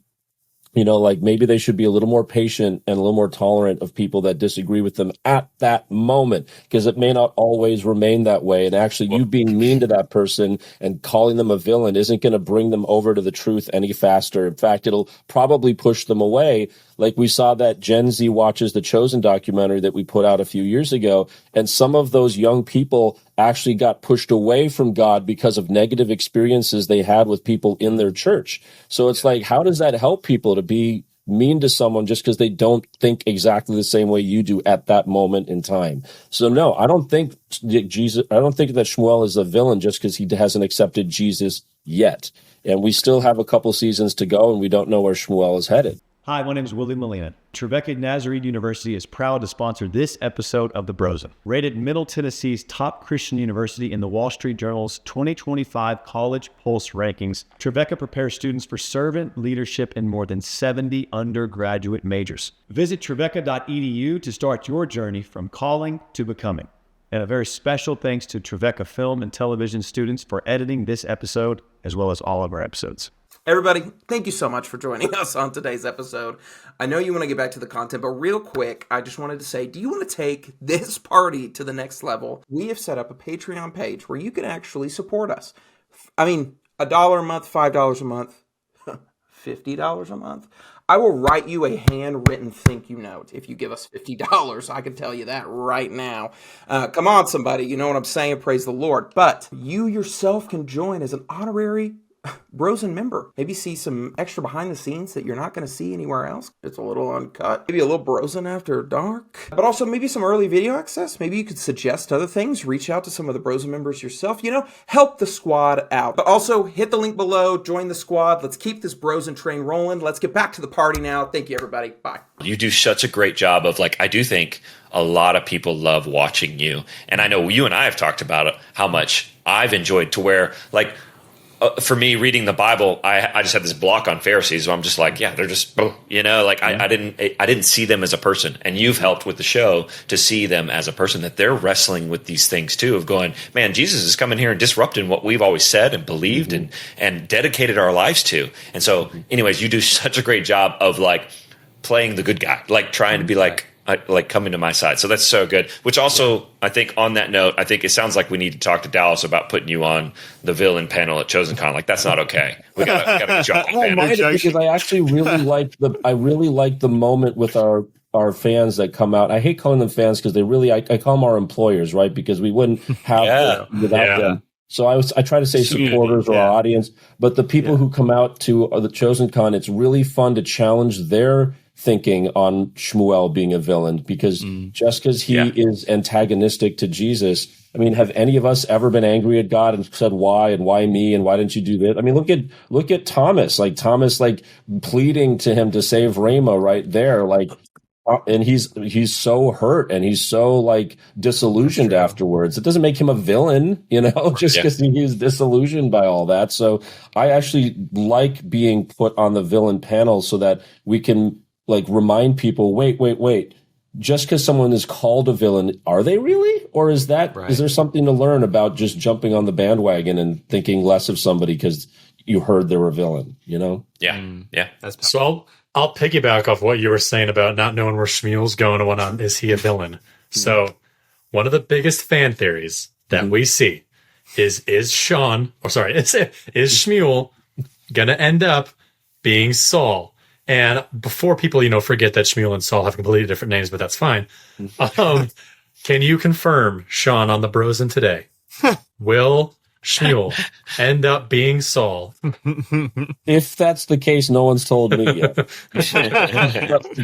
maybe they should be a little more patient and a little more tolerant of people that disagree with them at that moment, because it may not always remain that way. And actually, you being mean to that person and calling them a villain isn't going to bring them over to the truth any faster. In fact, it'll probably push them away. Like we saw that Gen Z watches the Chosen documentary that we put out a few years ago, and some of those young people actually got pushed away from God because of negative experiences they had with people in their church. So it's like, how does that help people to be mean to someone just because they don't think exactly the same way you do at that moment in time? So no, I don't think that Schmuel is a villain just because he hasn't accepted Jesus yet. And we still have a couple seasons to go, and we don't know where Schmuel is headed. Hi, my name is Willie Mellina. Trevecca Nazarene University is proud to sponsor this episode of The Brosen. Rated Middle Tennessee's top Christian university in the Wall Street Journal's 2025 College Pulse rankings, Trevecca prepares students for servant leadership in more than 70 undergraduate majors. Visit trevecca.edu to start your journey from calling to becoming. And a very special thanks to Trevecca Film and Television students for editing this episode, as well as all of our episodes. Everybody, thank you so much for joining us on today's episode. I know you want to get back to the content, but real quick, I just wanted to say, do you want to take this party to the next level? We have set up a Patreon page where you can actually support us. I mean, $1 a month, $5 a month, $50 a month. I will write you a handwritten thank you note if you give us $50. I can tell you that right now. Come on, somebody. You know what I'm saying? Praise the Lord. But you yourself can join as an honorary Brosen member. Maybe see some extra behind the scenes that you're not going to see anywhere else. It's a little uncut. Maybe a little Brosen after dark. But also maybe some early video access. Maybe you could suggest other things. Reach out to some of the Brosen members yourself. Help the squad out. But also hit the link below. Join the squad. Let's keep this Brosen train rolling. Let's get back to the party now. Thank you, everybody. Bye. You do such a great job of I do think a lot of people love watching you. And I know you and I have talked about it, how much I've enjoyed to where for me, reading the Bible, I just had this block on Pharisees. So I'm just like, yeah, they're just, like I didn't see them as a person. And you've helped with the show to see them as a person, that they're wrestling with these things too, of going, man, Jesus is coming here and disrupting what we've always said and believed and dedicated our lives to. And so anyways, you do such a great job of like playing the good guy, like trying to be like coming to my side. So that's so good. Which also, I think on that note, I think it sounds like we need to talk to Dallas about putting you on the villain panel at CHOSEN Con. Like, that's not okay. We gotta get you off the I don't panel. mind it because I actually really like the moment with our fans that come out. I hate calling them fans because I call them our employers, right? Because we wouldn't have them without them. So I try to say supporters or our audience, but the people who come out to the CHOSEN Con, it's really fun to challenge their thinking on Schmuel being a villain, because just because he is antagonistic to Jesus, I mean, have any of us ever been angry at God and said why and why me and why didn't you do this? I mean, look at Thomas, like pleading to him to save Rama right there, like. And he's so hurt and he's so like disillusioned afterwards. It doesn't make him a villain, just because he's disillusioned by all that. So I actually like being put on the villain panel so that we can like remind people, wait. Just because someone is called a villain, are they really? Or is there something to learn about just jumping on the bandwagon and thinking less of somebody because you heard they're a villain, Yeah. That's So I'll piggyback off what you were saying about not knowing where Shmuel's going and whatnot. Is he a villain? So one of the biggest fan theories that we see is Shmuel going to end up being Saul? And before people, forget that Shmuel and Saul have completely different names, but that's fine. Can you confirm, Shaan, on the Brosen today, will Schmuel end up being Saul? If that's the case, no one's told me yet.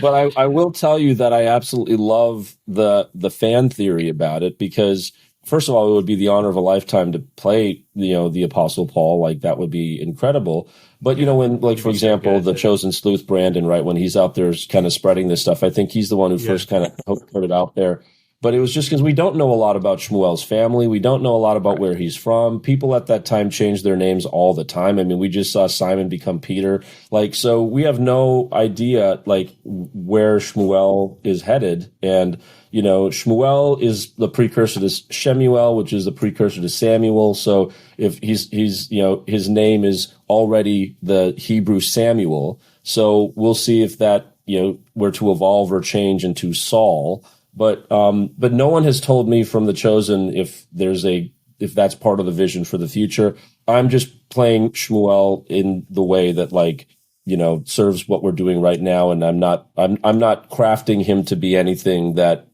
but I will tell you that I absolutely love the fan theory about it, because first of all, it would be the honor of a lifetime to play, the Apostle Paul. Like, that would be incredible. But, when, like, for example, the Chosen Sleuth Brandon, right, when he's out there kind of spreading this stuff, I think he's the one who first kind of put it out there. But it was just because we don't know a lot about Shmuel's family. We don't know a lot about where he's from. People at that time changed their names all the time. I mean, we just saw Simon become Peter. Like, so we have no idea, like, where Schmuel is headed. And, Schmuel is the precursor to Shemuel, which is the precursor to Samuel. So if he's his name is already the Hebrew Samuel. So we'll see if that, were to evolve or change into Saul. But no one has told me from the Chosen if that's part of the vision for the future. I'm just playing Schmuel in the way that, like, serves what we're doing right now, and I'm not crafting him to be anything that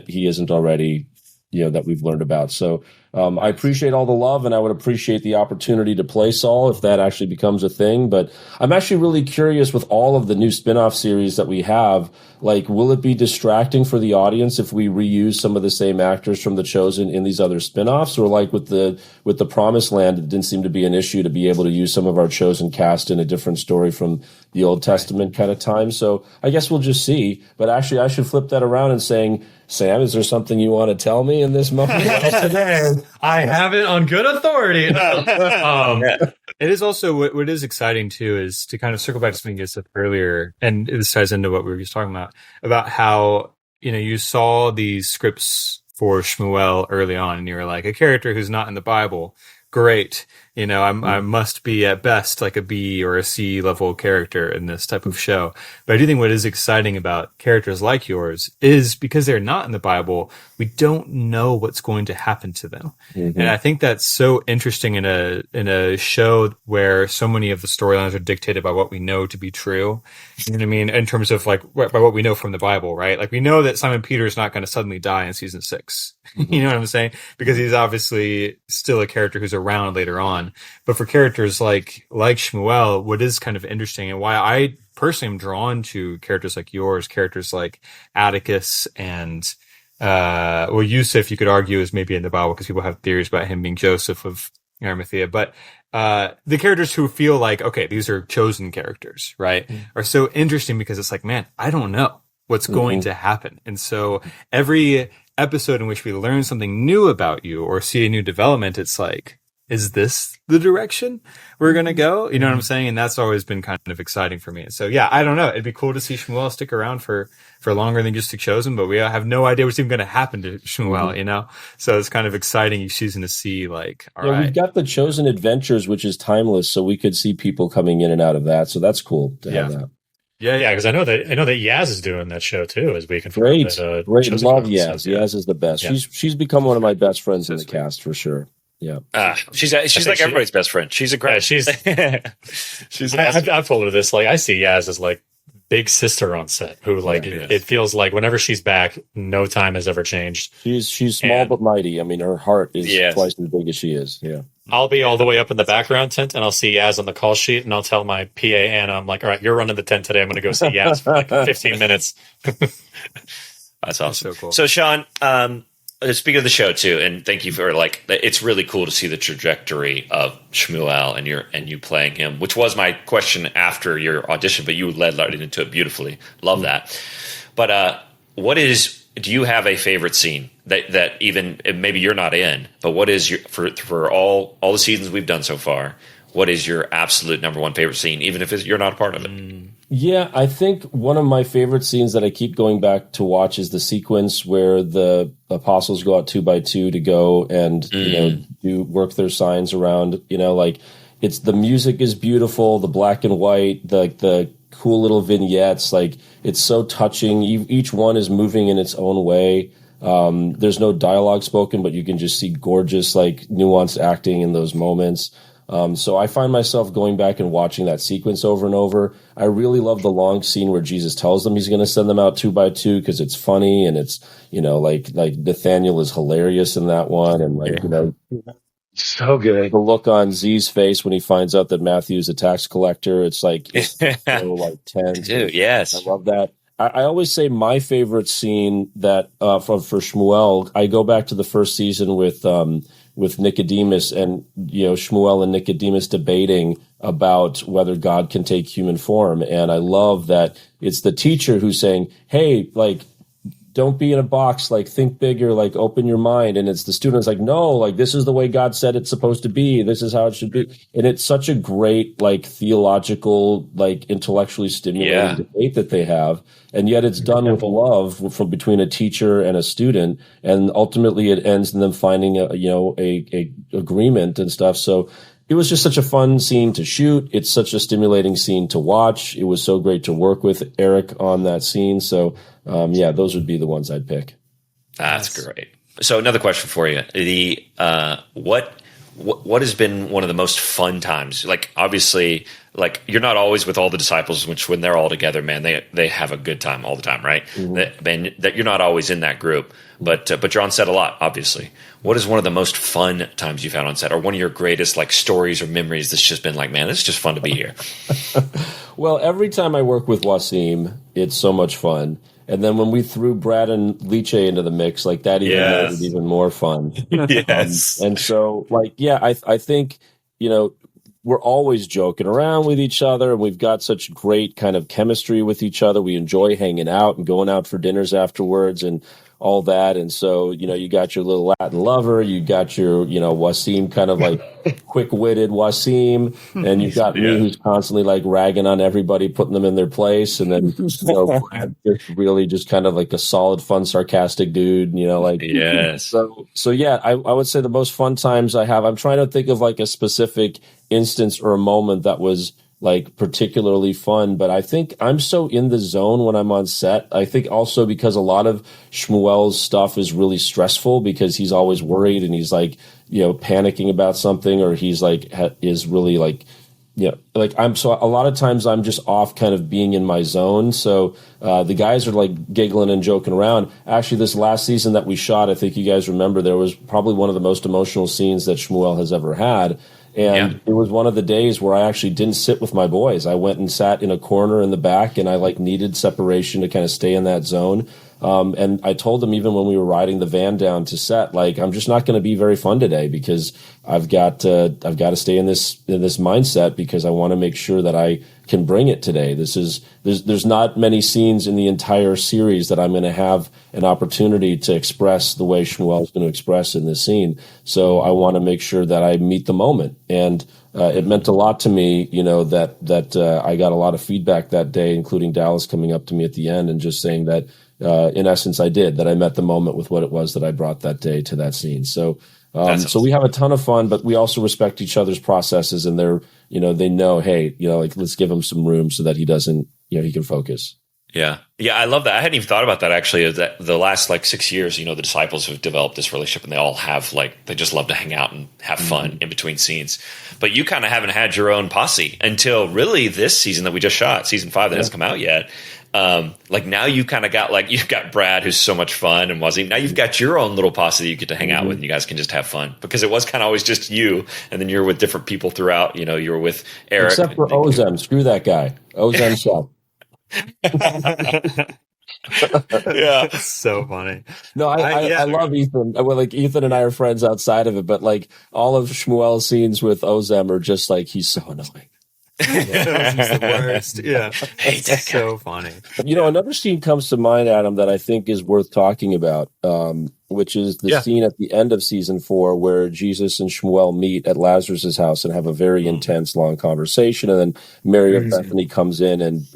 he isn't already, that we've learned about. So I appreciate all the love, and I would appreciate the opportunity to play Saul if that actually becomes a thing. But I'm actually really curious with all of the new spin-off series that we have. Like, will it be distracting for the audience if we reuse some of the same actors from The Chosen in these other spin-offs? Or like with the Promised Land, it didn't seem to be an issue to be able to use some of our Chosen cast in a different story from the Old Testament kind of time. So I guess we'll just see. But actually, I should flip that around and saying, Sam, is there something you want to tell me in this moment? Today, I have it on good authority. It is also what is exciting too is to kind of circle back to something you said earlier, and this ties into what we were just talking about how you saw these scripts for Schmuel early on, and you were like, a character who's not in the Bible, great. I must be at best like a B or a C level character in this type of show. But I do think what is exciting about characters like yours is because they're not in the Bible, we don't know what's going to happen to them. Mm-hmm. And I think that's so interesting in a show where so many of the storylines are dictated by what we know to be true. You know what I mean? In terms of like by what we know from the Bible, right? Like, we know that Simon Peter is not going to suddenly die in season 6. Mm-hmm. You know what I'm saying? Because he's obviously still a character who's around later on. But for characters like Schmuel, what is kind of interesting and why I personally am drawn to characters like yours, characters like Atticus and Yusuf, you could argue is maybe in the Bible because people have theories about him being Joseph of Arimathea. But the characters who feel like, okay, these are chosen characters, right, are so interesting because it's like, man, I don't know what's going to happen. And so every episode in which we learn something new about you or see a new development, it's like, is this the direction we're going to go? You know what I'm saying? And that's always been kind of exciting for me. So yeah, I don't know. It'd be cool to see Schmuel stick around for longer than just to CHOSEN, but we have no idea what's even going to happen to Schmuel, you know? So it's kind of exciting each season to see like, all right. We've got the CHOSEN Adventures, which is timeless. So we could see people coming in and out of that. So that's cool to have that. Yeah, because I know that Yaz is doing that show too, as we can. Great. That, love Yaz. Yaz. Yaz is the best. Yeah. She's become one of my best friends in the cast for sure. Yeah, she's like everybody's best friend. She's a great. Yeah, I've told her this. Like, I see Yaz as like big sister on set, who like it feels like whenever she's back, no time has ever changed. She's small but mighty. I mean, her heart is twice as big as she is. Yeah. I'll be all the way up in the background tent, and I'll see Yaz on the call sheet, and I'll tell my PA Anna, I'm like, all right, you're running the tent today. I'm going to go see Yaz for like 15 minutes. That's awesome. So cool. So Shaan, speaking of the show too, and thank you for like, it's really cool to see the trajectory of Schmuel and you playing him, which was my question after your audition, but you led right into it beautifully. Love that. But do you have a favorite scene that even maybe you're not in, but what is your for all the seasons we've done so far? What is your absolute number one favorite scene, even if you're not a part of it? Yeah, I think one of my favorite scenes that I keep going back to watch is the sequence where the apostles go out 2 by 2 to go and do work their signs around. Like it's the music is beautiful, the black and white, the cool little vignettes. Like it's so touching. Each one is moving in its own way. There's no dialogue spoken, but you can just see gorgeous, like nuanced acting in those moments. So I find myself going back and watching that sequence over and over. I really love the long scene where Jesus tells them he's going to send them out 2 by 2 because it's funny and it's, like Nathaniel is hilarious in that one. And so good. The look on Z's face when he finds out that Matthew's a tax collector. It's like, so like tense. Dude, yes. I love that. I always say my favorite scene that, for Schmuel, I go back to the first season with Nicodemus and, Schmuel and Nicodemus debating about whether God can take human form. And I love that it's the teacher who's saying, hey, like, don't be in a box, like think bigger, like open your mind. And it's the students like, no, like this is the way God said it's supposed to be. This is how it should be. And it's such a great, like theological, like intellectually stimulating debate that they have. And yet it's done with love from between a teacher and a student. And ultimately it ends in them finding a agreement and stuff. So it was just such a fun scene to shoot. It's such a stimulating scene to watch. It was so great to work with Eric on that scene. So, those would be the ones I'd pick. That's great. So another question for you. What has been one of the most fun times? Like, obviously, like you're not always with all the disciples, which when they're all together, man, they have a good time all the time, right? Mm-hmm. That you're not always in that group, but you're on set a lot, obviously. What is one of the most fun times you've had on set, or one of your greatest like stories or memories that's just been like, man, this is just fun to be here? Well, every time I work with Wasim, it's so much fun. And then when we threw Brad and Liche into the mix, like that even made it even more fun. Yes. And so, I think, we're always joking around with each other, and we've got such great kind of chemistry with each other. We enjoy hanging out and going out for dinners afterwards and all that. And so, you got your little Latin lover, you got your, Wasim kind of like quick-witted Wasim, and you've got me who's constantly like ragging on everybody, putting them in their place. And then, Brad just really just kind of like a solid, fun, sarcastic dude, yes. So yeah, I would say the most fun times I have, I'm trying to think of like a specific instance or a moment that was like particularly fun, but I think I'm so in the zone when I'm on set. I think also because a lot of Schmuel's stuff is really stressful because he's always worried and he's like, panicking about something, or he's like, is really like, a lot of times I'm just off kind of being in my zone. So, the guys are like giggling and joking around. Actually, this last season that we shot, I think you guys remember, there was probably one of the most emotional scenes that Schmuel has ever had. And it was one of the days where I actually didn't sit with my boys. I went and sat in a corner in the back, and I like needed separation to kind of stay in that zone. And I told him even when we were riding the van down to set, like, I'm just not going to be very fun today because I've got to stay in this mindset because I want to make sure that I can bring it today. There's not many scenes in the entire series that I'm going to have an opportunity to express the way Schmuel is going to express in this scene. So I want to make sure that I meet the moment. And it meant a lot to me, that I got a lot of feedback that day, including Dallas coming up to me at the end and just saying that, in essence, that I met the moment with what it was that I brought that day to that scene. So, so we have a ton of fun, but we also respect each other's processes, and they know, hey, let's give him some room so that he doesn't, he can focus. Yeah. Yeah. I love that. I hadn't even thought about that actually. That the last 6 years, the disciples have developed this relationship and they all have they just love to hang out and have fun in between scenes. But you kind of haven't had your own posse until really this season that we just shot, season 5 that hasn't come out yet. Now you kind of got you've got Brad, who's so much fun, and Wazim. Now you've got your own little posse that you get to hang out with, and you guys can just have fun, because it was kind of always just you, and then you're with different people throughout. You were with Eric, except for Ozem. Screw that guy, Ozem Shop. Yeah, it's so funny. No, I love Ethan. Ethan and I are friends outside of it, but all of Shmuel's scenes with Ozem are just he's so annoying. He's the worst. Yeah, it's so funny. Another scene comes to mind, Adam, that I think is worth talking about, which is the scene at the end of season 4 where Jesus and Schmuel meet at Lazarus's house and have a very intense, long conversation, and then Mary of Bethany comes in and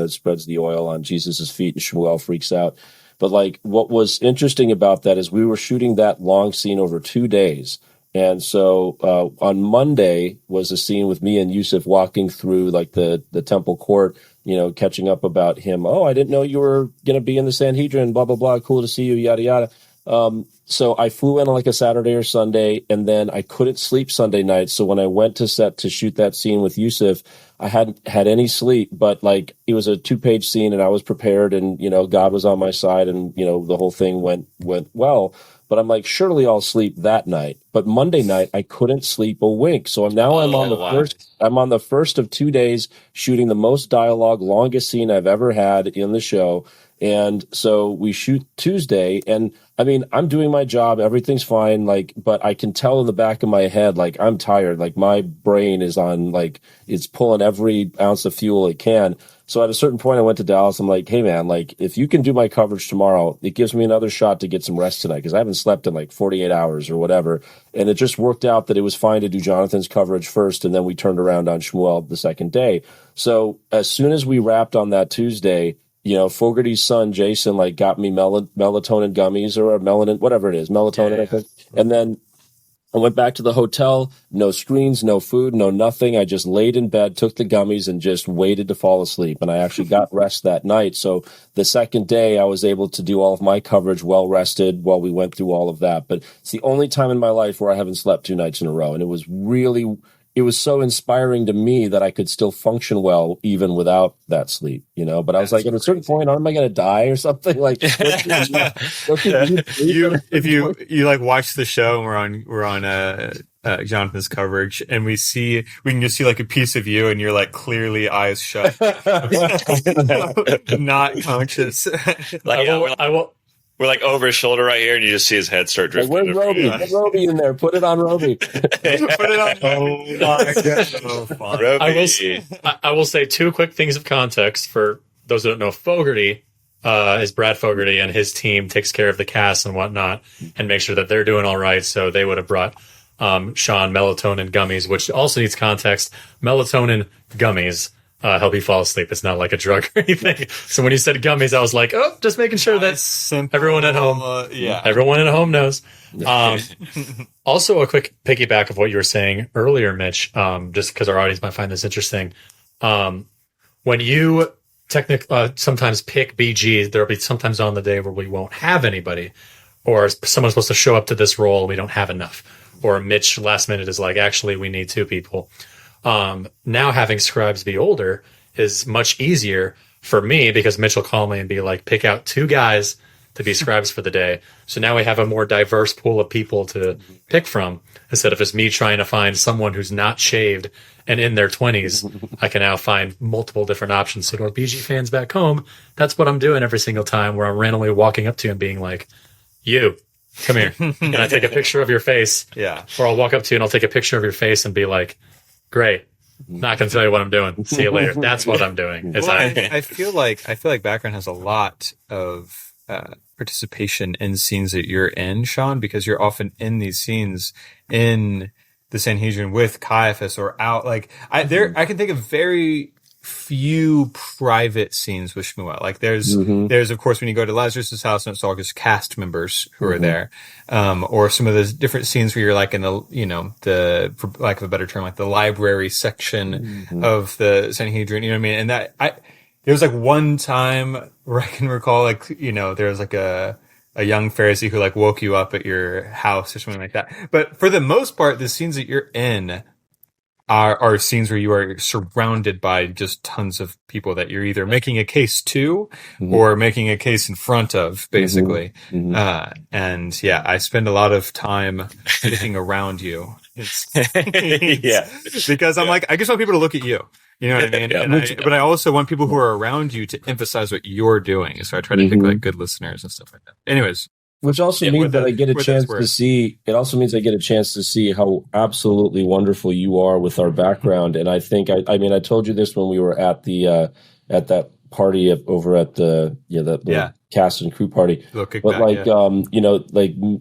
spreads the oil on Jesus's feet, and Schmuel freaks out. But what was interesting about that is we were shooting that long scene over 2 days. And so on Monday was a scene with me and Yusuf walking through the temple court, catching up about him. Oh, I didn't know you were going to be in the Sanhedrin, blah, blah, blah. Cool to see you, yada, yada. So I flew in on a Saturday or Sunday, and then I couldn't sleep Sunday night. So when I went to set to shoot that scene with Yusuf, I hadn't had any sleep, but it was a 2-page scene and I was prepared, and, God was on my side, and, the whole thing went well. But I'm surely I'll sleep that night. But Monday night, I couldn't sleep a wink. So I'm on the first of 2 days shooting the most dialogue, longest scene I've ever had in the show. And so we shoot Tuesday, and I'm doing my job. Everything's fine. But I can tell in the back of my head, I'm tired. My brain is on, it's pulling every ounce of fuel it can. So at a certain point, I went to Dallas. I'm like, hey man, if you can do my coverage tomorrow, it gives me another shot to get some rest tonight, because I haven't slept in 48 hours or whatever. And it just worked out that it was fine to do Jonathan's coverage first, and then we turned around on Schmuel the second day. So as soon as we wrapped on that Tuesday, Fogarty's son, Jason, got me melatonin gummies, or melanin, whatever it is, melatonin, I think. And then I went back to the hotel, no screens, no food, no nothing. I just laid in bed, took the gummies, and just waited to fall asleep. And I actually got rest that night. So the second day, I was able to do all of my coverage well rested while we went through all of that. But it's the only time in my life where I haven't slept 2 nights in a row. And it was so inspiring to me that I could still function well even without that sleep, But I was at a certain point, aren't I going to die or something? If you watch the show, and we're on Jonathan's coverage, and we can just see a piece of you, and you're clearly eyes shut, not conscious. We're over his shoulder right here, and you just see his head start drifting. Where's Roby? Put Roby in there. Put it on Roby. Put it on. Oh my god! So fun. I will say 2 quick things of context for those who don't know. Fogarty is Brad Fogarty, and his team takes care of the cast and whatnot, and make sure that they're doing all right. So they would have brought Shaan melatonin gummies, which also needs context. Melatonin gummies help you fall asleep. It's not like a drug or anything. So when you said gummies, I was just making sure that everyone at home, everyone at home knows. Also, a quick piggyback of what you were saying earlier, Mitch, just because our audience might find this interesting. When you sometimes pick BG, there'll be sometimes on the day where we won't have anybody, or someone's supposed to show up to this role, we don't have enough. Or Mitch last minute is actually, we need 2 people. Now having scribes be older is much easier for me, because Mitch will call me and be pick out 2 guys to be scribes for the day. So now we have a more diverse pool of people to pick from. Instead of just me trying to find someone who's not shaved and in their 20s, I can now find multiple different options. So to our BG fans back home, that's what I'm doing every single time, where I'm randomly walking up to you and being like, you, come here. And I take a picture of your face. Yeah. Or I'll walk up to you and I'll take a picture of your face and be like, great. Not going to tell you what I'm doing. See you later. That's what I'm doing. Well, I feel like background has a lot of participation in scenes that you're in, Shaan, because you're often in these scenes in the Sanhedrin with Caiaphas or out. Like I can think of very few private scenes with Schmuel. Like there's of course when you go to Lazarus's house and it's all just cast members who are there, or some of those different scenes where you're like in the for lack of a better term, like the library section of the Sanhedrin. You know what I mean? And there was like one time where I can recall, like, there was like a young Pharisee who like woke you up at your house or something like that. But for the most part, the scenes that you're in are scenes where you are surrounded by just tons of people that you're either making a case to or making a case in front of, basically. And yeah, I spend a lot of time looking around you. Because I'm like, I just want people to look at you. You know what I mean? But I also want people who are around you to emphasize what you're doing. So I try to pick like good listeners and stuff like that. Anyways. Which also means that I get a chance to see. It also means I get a chance to see how absolutely wonderful you are with our background. And I think I mean I told you this when we were at the at that party over at the cast and crew party.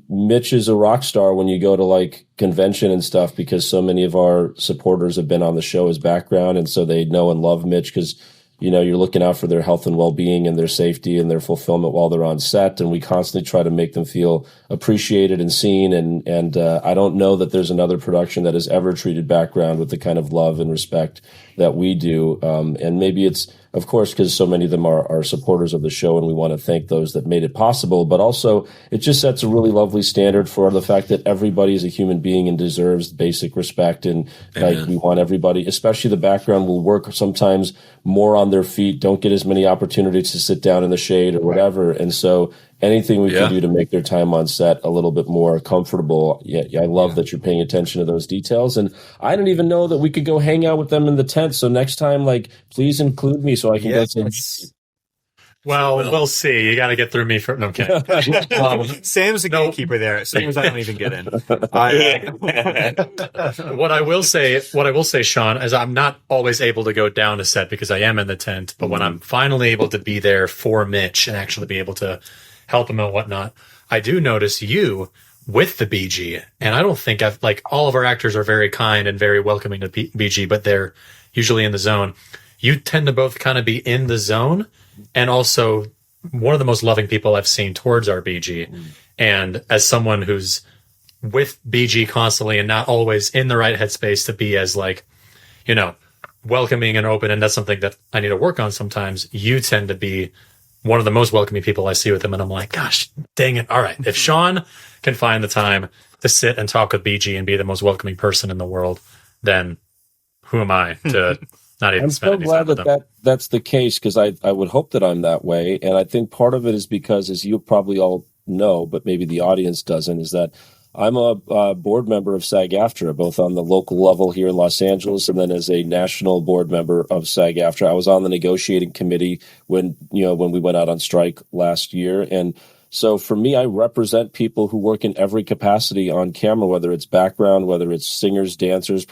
Mitch is a rock star when you go to like convention and stuff, because so many of our supporters have been on the show as background, and so they know and love Mitch because you're looking out for their health and well-being and their safety and their fulfillment while they're on set. And we constantly try to make them feel appreciated and seen. And I don't know that there's another production that has ever treated background with the kind of love and respect that we do. And maybe it's, of course, because so many of them are supporters of the show, and we want to thank those that made it possible. But also, it just sets a really lovely standard for the fact that everybody is a human being and deserves basic respect. And like, we want everybody, especially the background, will work sometimes more on their feet, don't get as many opportunities to sit down in the shade or whatever. And so anything we can do to make their time on set a little bit more comfortable. I love that you're paying attention to those details. And I didn't even know that we could go hang out with them in the tent. So next time, like, please include me so I can go to. Well, we'll see. You got to get through me for. No, I'm kidding. Sam's the gatekeeper there. Sometimes I don't even get in. What I will say, Shaan, is I'm not always able to go down to set because I am in the tent. But when I'm finally able to be there for Mitch and actually be able to help him and whatnot, I do notice you with the BG. And I don't think all of our actors are very kind and very welcoming to BG, but they're usually in the zone. You tend to both kind of be in the zone and also one of the most loving people I've seen towards our BG. And as someone who's with BG constantly and not always in the right headspace to be as welcoming and open, and that's something that I need to work on sometimes, you tend to be one of the most welcoming people I see with them. And I'm like, gosh, dang it. All right. If Shaan can find the time to sit and talk with BG and be the most welcoming person in the world, then who am I to not even spend any time with them? I'm so glad that's the case, because I would hope that I'm that way. And I think part of it is because, as you probably all know, but maybe the audience doesn't, is that I'm a board member of SAG-AFTRA, both on the local level here in Los Angeles and then as a national board member of SAG-AFTRA. I was on the negotiating committee when we went out on strike last year. And so for me, I represent people who work in every capacity on camera, whether it's background, whether it's singers, dancers,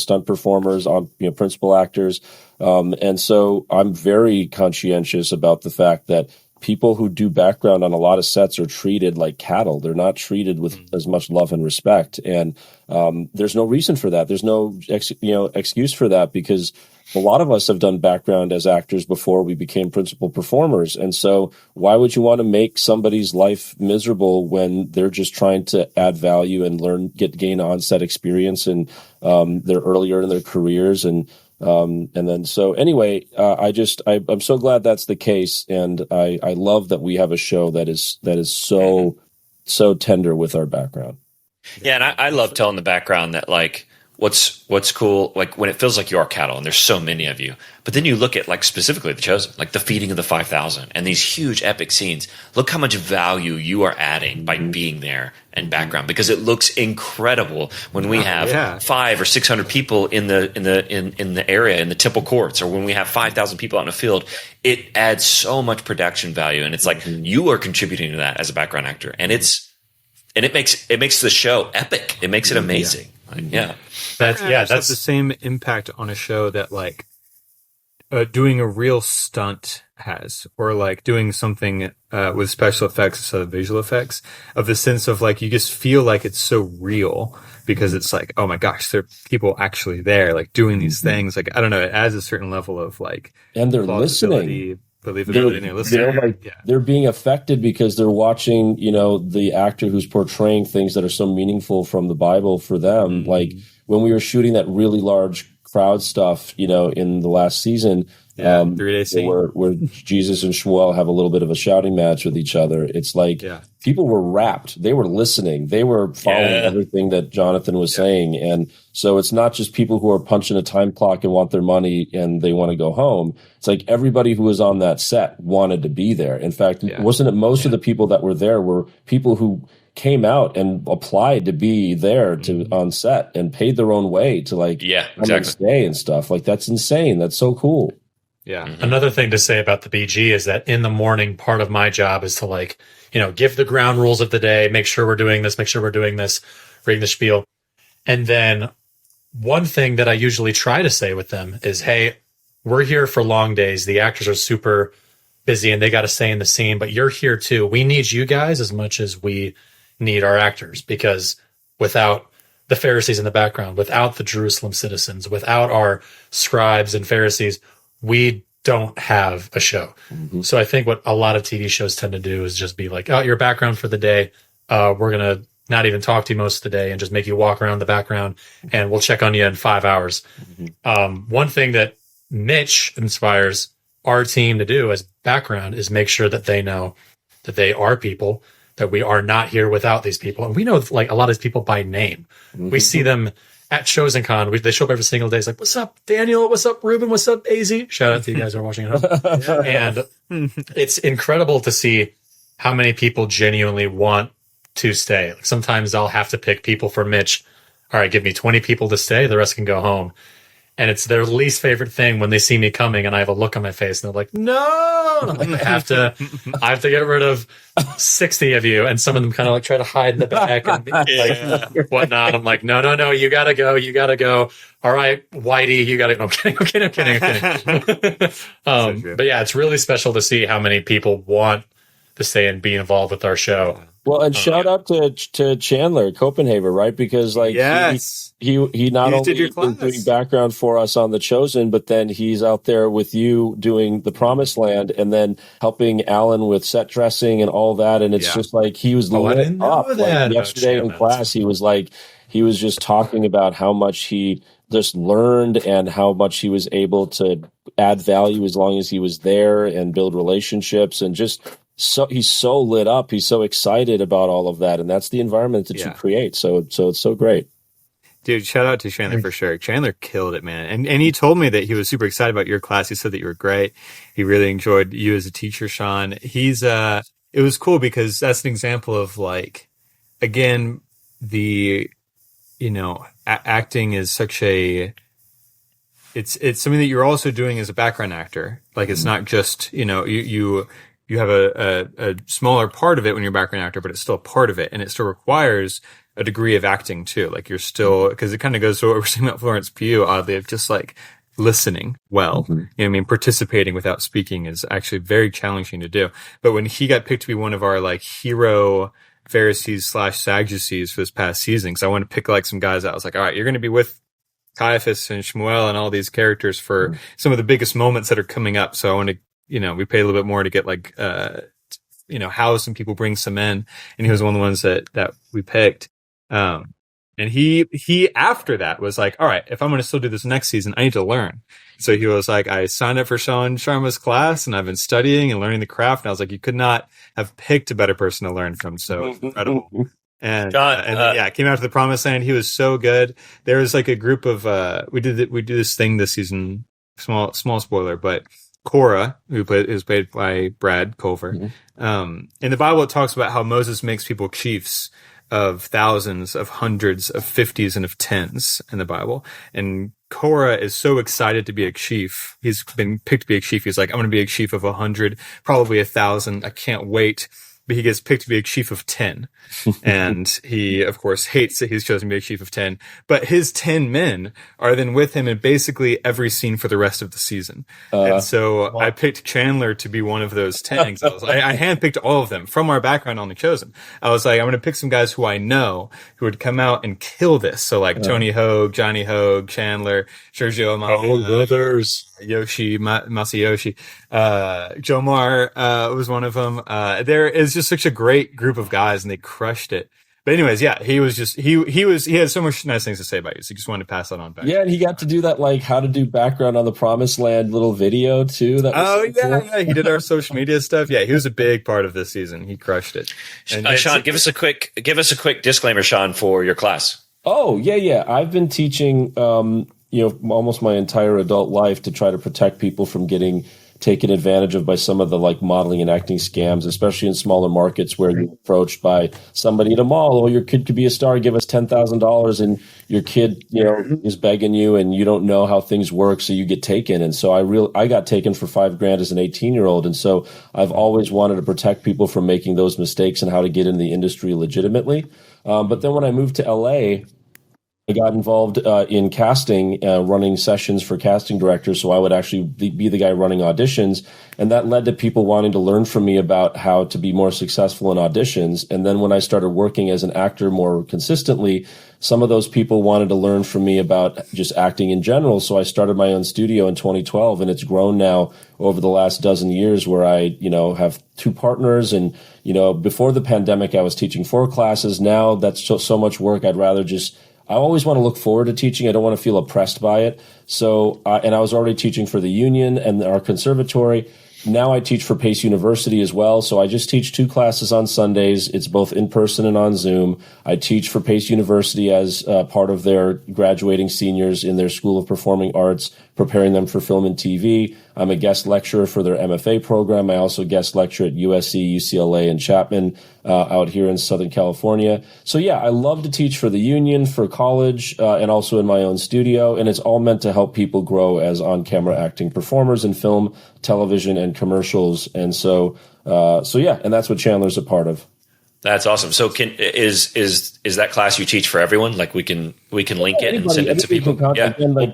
stunt performers, principal actors. And so I'm very conscientious about the fact that people who do background on a lot of sets are treated like cattle. They're not treated with as much love and respect. And there's no reason for that. There's no excuse for that, because a lot of us have done background as actors before we became principal performers. And so why would you want to make somebody's life miserable when they're just trying to add value and gain on-set experience, and they're earlier in their careers? And then so anyway, I'm so glad that's the case. And I love that we have a show that is so tender with our background. Yeah. And I love telling the background that, like, what's cool, like when it feels like you are cattle and there's so many of you, but then you look at like specifically the Chosen, like the feeding of the 5,000 and these huge epic scenes. Look how much value you are adding by being there and background, because it looks incredible when we have 500 or 600 people in the area in the temple courts, or when we have 5,000 people out in the field. It adds so much production value, and it's like you are contributing to that as a background actor, and it makes the show epic. It makes it amazing. That's the same impact on a show that like doing a real stunt has, or like doing something with special effects instead of visual effects, of the sense of like you just feel like it's so real because it's like, oh my gosh, there are people actually there like doing these things. Like, I don't know, it adds a certain level of like, and they're listening. Believability, they're listening. They're being affected because they're watching, the actor who's portraying things that are so meaningful from the Bible for them. Like when we were shooting that really large crowd stuff, in the last season, 3-day scene where Jesus and Schmuel have a little bit of a shouting match with each other. It's like people were rapt. They were listening. They were following everything that Jonathan was saying. And so it's not just people who are punching a time clock and want their money and they want to go home. It's like everybody who was on that set wanted to be there. In fact, wasn't it most of the people that were there were people who came out and applied to be there on set and paid their own way to come and stay and stuff. Like, that's insane. That's so cool. Yeah. Another thing to say about the BG is that in the morning, part of my job is to give the ground rules of the day, make sure we're doing this, reading the spiel. And then one thing that I usually try to say with them is, hey, we're here for long days. The actors are super busy and they got to stay in the scene, but you're here too. We need you guys as much as we need our actors, because without the Pharisees in the background, without the Jerusalem citizens, without our scribes and Pharisees, we don't have a show. So I think what a lot of TV shows tend to do is just be like, oh, your background for the day. We're going to not even talk to you most of the day and just make you walk around the background and we'll check on you in 5 hours. One thing that Mitch inspires our team to do as background is make sure that they know that they are people, that we are not here without these people. And we know like a lot of these people by name. We see them at Chosen Con. They show up every single day. It's like, what's up, Daniel? What's up, Ruben? What's up, AZ? Shout out to you guys who are watching at home. And it's incredible to see how many people genuinely want to stay. Like, sometimes I'll have to pick people for Mitch. All right, give me 20 people to stay. The rest can go home. And it's their least favorite thing when they see me coming and I have a look on my face and they're like, no, and I'm like, I have to get rid of 60 of you. And some of them kind of like try to hide in the back and like whatnot. I'm like, no, you gotta go. All right, Whitey, you gotta go. I'm kidding. But yeah, it's really special to see how many people want to stay and be involved with our show. Well, and shout out to Chandler Copenhagen, right? Because he not only is doing background for us on The Chosen, but then he's out there with you doing The Promised Land and then helping Alan with set dressing and all that. And it's just like he was lit up. Like, yesterday in class, he was just talking about how much he just learned and how much he was able to add value as long as he was there and build relationships and just. So he's so lit up. He's so excited about all of that. And that's the environment that you create. So it's so great. Dude, shout out to Chandler for sure. Chandler killed it, man. And he told me that he was super excited about your class. He said that you were great. He really enjoyed you as a teacher, Shaan. It was cool because that's an example of like, again, acting is such a, it's something that you're also doing as a background actor. Like, it's not just, you have a smaller part of it when you're a background actor, but it's still a part of it. And it still requires a degree of acting too. Like, you're still, because it kind of goes to what we're saying about Florence Pugh, oddly, of just like listening well. You know what I mean? Participating without speaking is actually very challenging to do. But when he got picked to be one of our like hero Pharisees / Sadducees for this past season, because I wanted to pick like some guys out. I was like, all right, you're going to be with Caiaphas and Schmuel and all these characters for some of the biggest moments that are coming up. So I want to, we paid a little bit more to get like, house and people bring some in. And he was one of the ones that we picked. And he after that was like, all right, if I'm going to still do this next season, I need to learn. So he was like, I signed up for Shaan Sharma's class and I've been studying and learning the craft. And I was like, you could not have picked a better person to learn from. So incredible. And, John, came out to the promised land. He was so good. There was like a group of, we do this thing this season, small spoiler, but Korah, who's played by Brad Culver. In the Bible, it talks about how Moses makes people chiefs of thousands, of hundreds, of 50s, and of 10s in the Bible. And Korah is so excited to be a chief. He's been picked to be a chief. He's like, I'm going to be a chief of 100, probably 1,000. I can't wait. But he gets picked to be a chief of 10. And he, of course, hates that he's chosen to be a chief of 10. But his 10 men are then with him in basically every scene for the rest of the season. And so I picked Chandler to be one of those 10. I handpicked all of them from our background on The Chosen. I was like, I'm going to pick some guys who I know who would come out and kill this. So like Tony Hogue, Johnny Hogue, Chandler, Sergio Amaya, brothers. Yoshi, Masayoshi, Jomar, was one of them. There is just such a great group of guys and they crushed it. But anyways, yeah, he had so much nice things to say about you. So just wanted to pass that on back. Yeah. And he got to do that, like how to do background on the Promised Land little video too. That was cool. He did our social media stuff. Yeah. He was a big part of this season. He crushed it. And Shaan, give us a quick disclaimer, Shaan, for your class. Oh, yeah. I've been teaching, almost my entire adult life to try to protect people from getting taken advantage of by some of the like modeling and acting scams, especially in smaller markets where you're approached by somebody at a mall. Oh, your kid could be a star. Give us $10,000. And your kid, is begging you and you don't know how things work. So you get taken. And so I got taken for $5,000 as an 18-year-old. And so I've always wanted to protect people from making those mistakes and how to get into the industry legitimately. But then when I moved to LA, I got involved in casting, running sessions for casting directors. So I would actually be the guy running auditions. And that led to people wanting to learn from me about how to be more successful in auditions. And then when I started working as an actor more consistently, some of those people wanted to learn from me about just acting in general. So I started my own studio in 2012, and it's grown now over the last dozen years where I, have 2 partners. And, before the pandemic, I was teaching 4 classes. Now that's so much work. I always want to look forward to teaching. I don't want to feel oppressed by it. So, and I was already teaching for the union and our conservatory. Now I teach for Pace University as well. So I just teach 2 classes on Sundays. It's both in person and on Zoom. I teach for Pace University as part of their graduating seniors in their School of Performing Arts, preparing them for film and TV. I'm a guest lecturer for their MFA program. I also guest lecture at USC, UCLA, and Chapman out here in Southern California. So yeah, I love to teach for the union, for college, and also in my own studio. And it's all meant to help people grow as on-camera acting performers in film, television, and commercials. And so yeah, and that's what Chandler's a part of. That's awesome. So is that class you teach for everyone? Like we can link it and send it to people.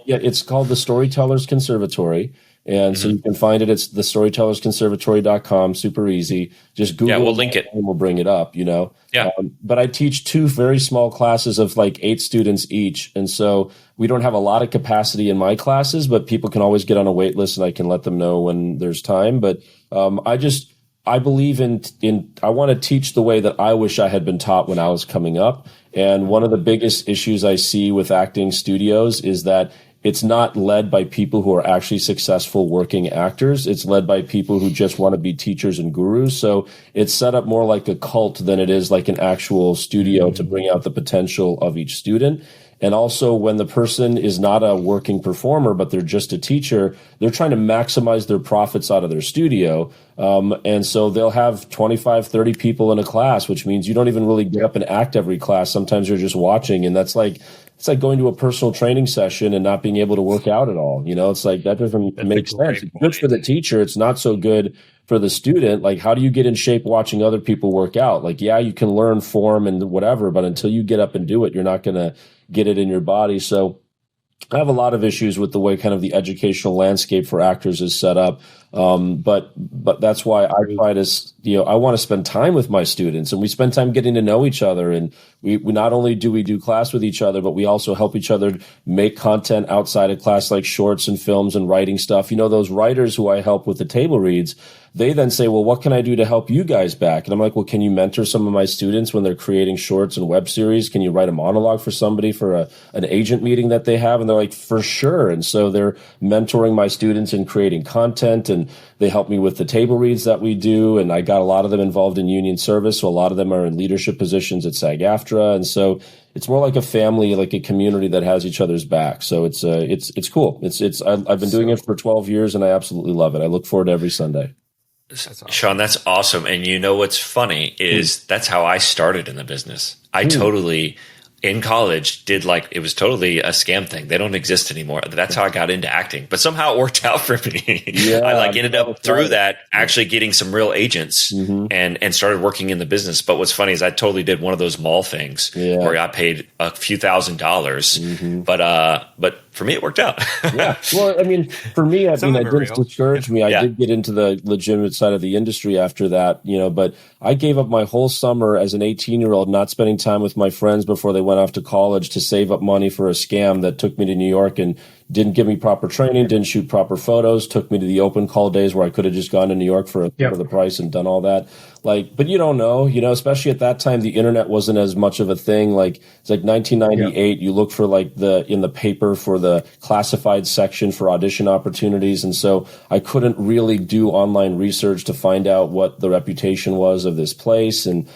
It's called the Storytellers Conservatory. And so you can find it. It's thestorytellersconservatory.com. Super easy. Just Google. Yeah, we'll link it. And we'll bring it up, Yeah. But I teach 2 very small classes of like 8 students each. And so we don't have a lot of capacity in my classes, but people can always get on a wait list and I can let them know when there's time. But I believe I want to teach the way that I wish I had been taught when I was coming up. And one of the biggest issues I see with acting studios is that it's not led by people who are actually successful working actors. It's led by people who just want to be teachers and gurus. So it's set up more like a cult than it is like an actual studio to bring out the potential of each student. And also when the person is not a working performer, but they're just a teacher, they're trying to maximize their profits out of their studio. And so they'll have 25, 30 people in a class, which means you don't even really get up and act every class. Sometimes you're just watching. And it's like going to a personal training session and not being able to work out at all. It's like that doesn't make sense. It's good for the teacher. It's not so good for the student. Like, how do you get in shape watching other people work out? Like, yeah, you can learn form and whatever, but until you get up and do it, you're not going to get it in your body. So I have a lot of issues with the way kind of the educational landscape for actors is set up. But that's why I try to, I want to spend time with my students, and we spend time getting to know each other. And we not only do we do class with each other, but we also help each other make content outside of class, like shorts and films and writing stuff. Those writers who I help with the table reads, they then say, well, what can I do to help you guys back? And I'm like, well, can you mentor some of my students when they're creating shorts and web series? Can you write a monologue for somebody for an agent meeting that they have? And they're like, for sure. And so they're mentoring my students in creating content and and they help me with the table reads that we do. And I got a lot of them involved in union service. So a lot of them are in leadership positions at SAG-AFTRA. And so it's more like a family, like a community that has each other's back. So it's cool. I've been doing it for 12 years and I absolutely love it. I look forward to every Sunday. That's awesome. Shaan, that's awesome. And you know what's funny is that's how I started in the business. I totally, in college, it was totally a scam thing. They don't exist anymore. That's how I got into acting. But somehow it worked out for me. Yeah, I ended up through that actually getting some real agents and started working in the business. But what's funny is I totally did one of those mall things where I paid a few $1,000s. But for me, it worked out. Yeah. Well, I mean, for me, it didn't discourage me. I did get into the legitimate side of the industry after that, but I gave up my whole summer as an 18-year-old, not spending time with my friends before they went off to college to save up money for a scam that took me to New York and didn't give me proper training, didn't shoot proper photos, took me to the open call days where I could have just gone to New York for the price and done all that. But you don't know, especially at that time, the internet wasn't as much of a thing. It's like 1998, you look for in the paper for the classified section for audition opportunities. And so I couldn't really do online research to find out what the reputation was of this place. And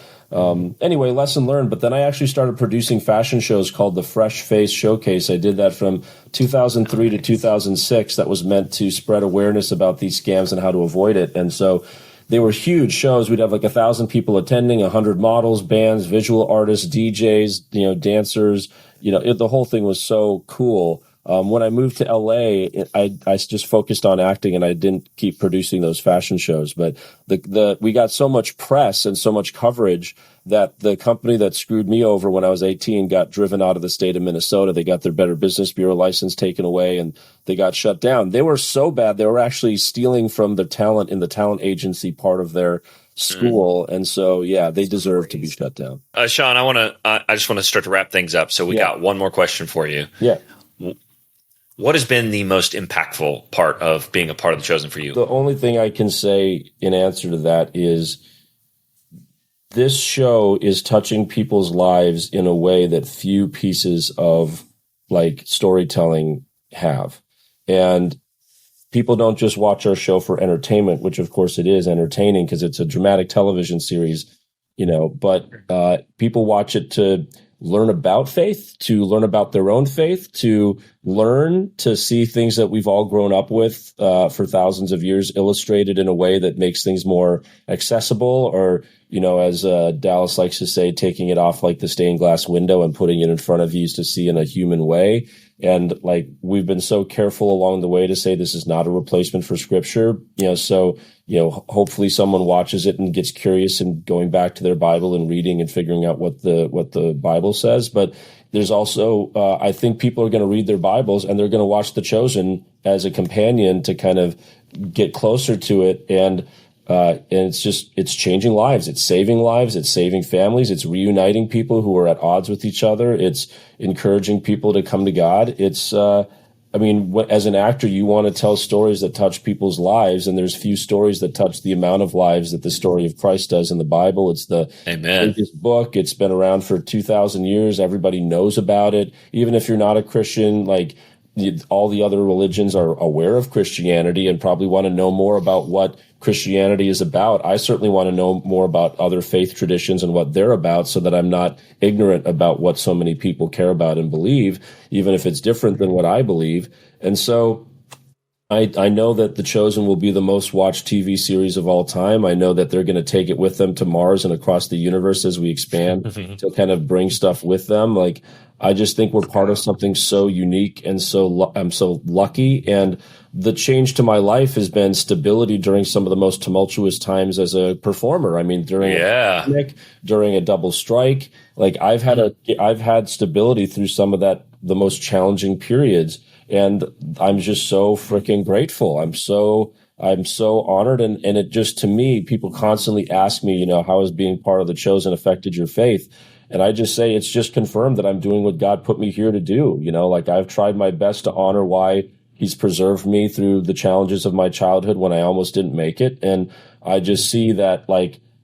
anyway, lesson learned. But then I actually started producing fashion shows called the Fresh Face Showcase. I did that from 2003 to 2006. That was meant to spread awareness about these scams and how to avoid it. And so they were huge shows. We'd have 1,000 people attending, 100 models, bands, visual artists, DJs, dancers. The whole thing was so cool. When I moved to LA, I just focused on acting and I didn't keep producing those fashion shows. But we got so much press and so much coverage that the company that screwed me over when I was 18 got driven out of the state of Minnesota. They got their Better Business Bureau license taken away and they got shut down. They were so bad, they were actually stealing from the talent in the talent agency part of their school. And so, they deserve to be shut down. Shaan, I just want to start to wrap things up. So we got one more question for you. Yeah. What has been the most impactful part of being a part of The Chosen for you? The only thing I can say in answer to that is this show is touching people's lives in a way that few pieces of storytelling have. And people don't just watch our show for entertainment, which of course it is entertaining because it's a dramatic television series, but people watch it to learn about faith, to learn about their own faith, to learn to see things that we've all grown up with for thousands of years illustrated in a way that makes things more accessible, or, as Dallas likes to say, taking it off like the stained glass window and putting it in front of you to see in a human way. And we've been so careful along the way to say this is not a replacement for scripture, so, hopefully someone watches it and gets curious and going back to their Bible and reading and figuring out what the Bible says. But there's also, I think people are going to read their Bibles and they're going to watch The Chosen as a companion to kind of get closer to it. And it's changing lives. It's saving lives. It's saving families. It's reuniting people who are at odds with each other. It's encouraging people to come to God. It's, as an actor, you want to tell stories that touch people's lives, and there's few stories that touch the amount of lives that the story of Christ does in the Bible. It's the biggest book. It's been around for 2,000 years. Everybody knows about it. Even if you're not a Christian, all the other religions are aware of Christianity and probably want to know more about what Christianity is about. I certainly want to know more about other faith traditions and what they're about so that I'm not ignorant about what so many people care about and believe, even if it's different than what I believe. And so I know that The Chosen will be the most watched TV series of all time. I know that they're going to take it with them to Mars and across the universe as we expand to kind of bring stuff with them. I just think we're part of something so unique, and I'm so lucky. And the change to my life has been stability during some of the most tumultuous times as a performer. During a pandemic, during a double strike, I've had stability through some of the most challenging periods. And I'm just so freaking grateful. I'm so honored. And it just, to me, people constantly ask me, how has being part of The Chosen affected your faith? And I just say, it's just confirmed that I'm doing what God put me here to do. I've tried my best to honor why He's preserved me through the challenges of my childhood when I almost didn't make it. And I just see that,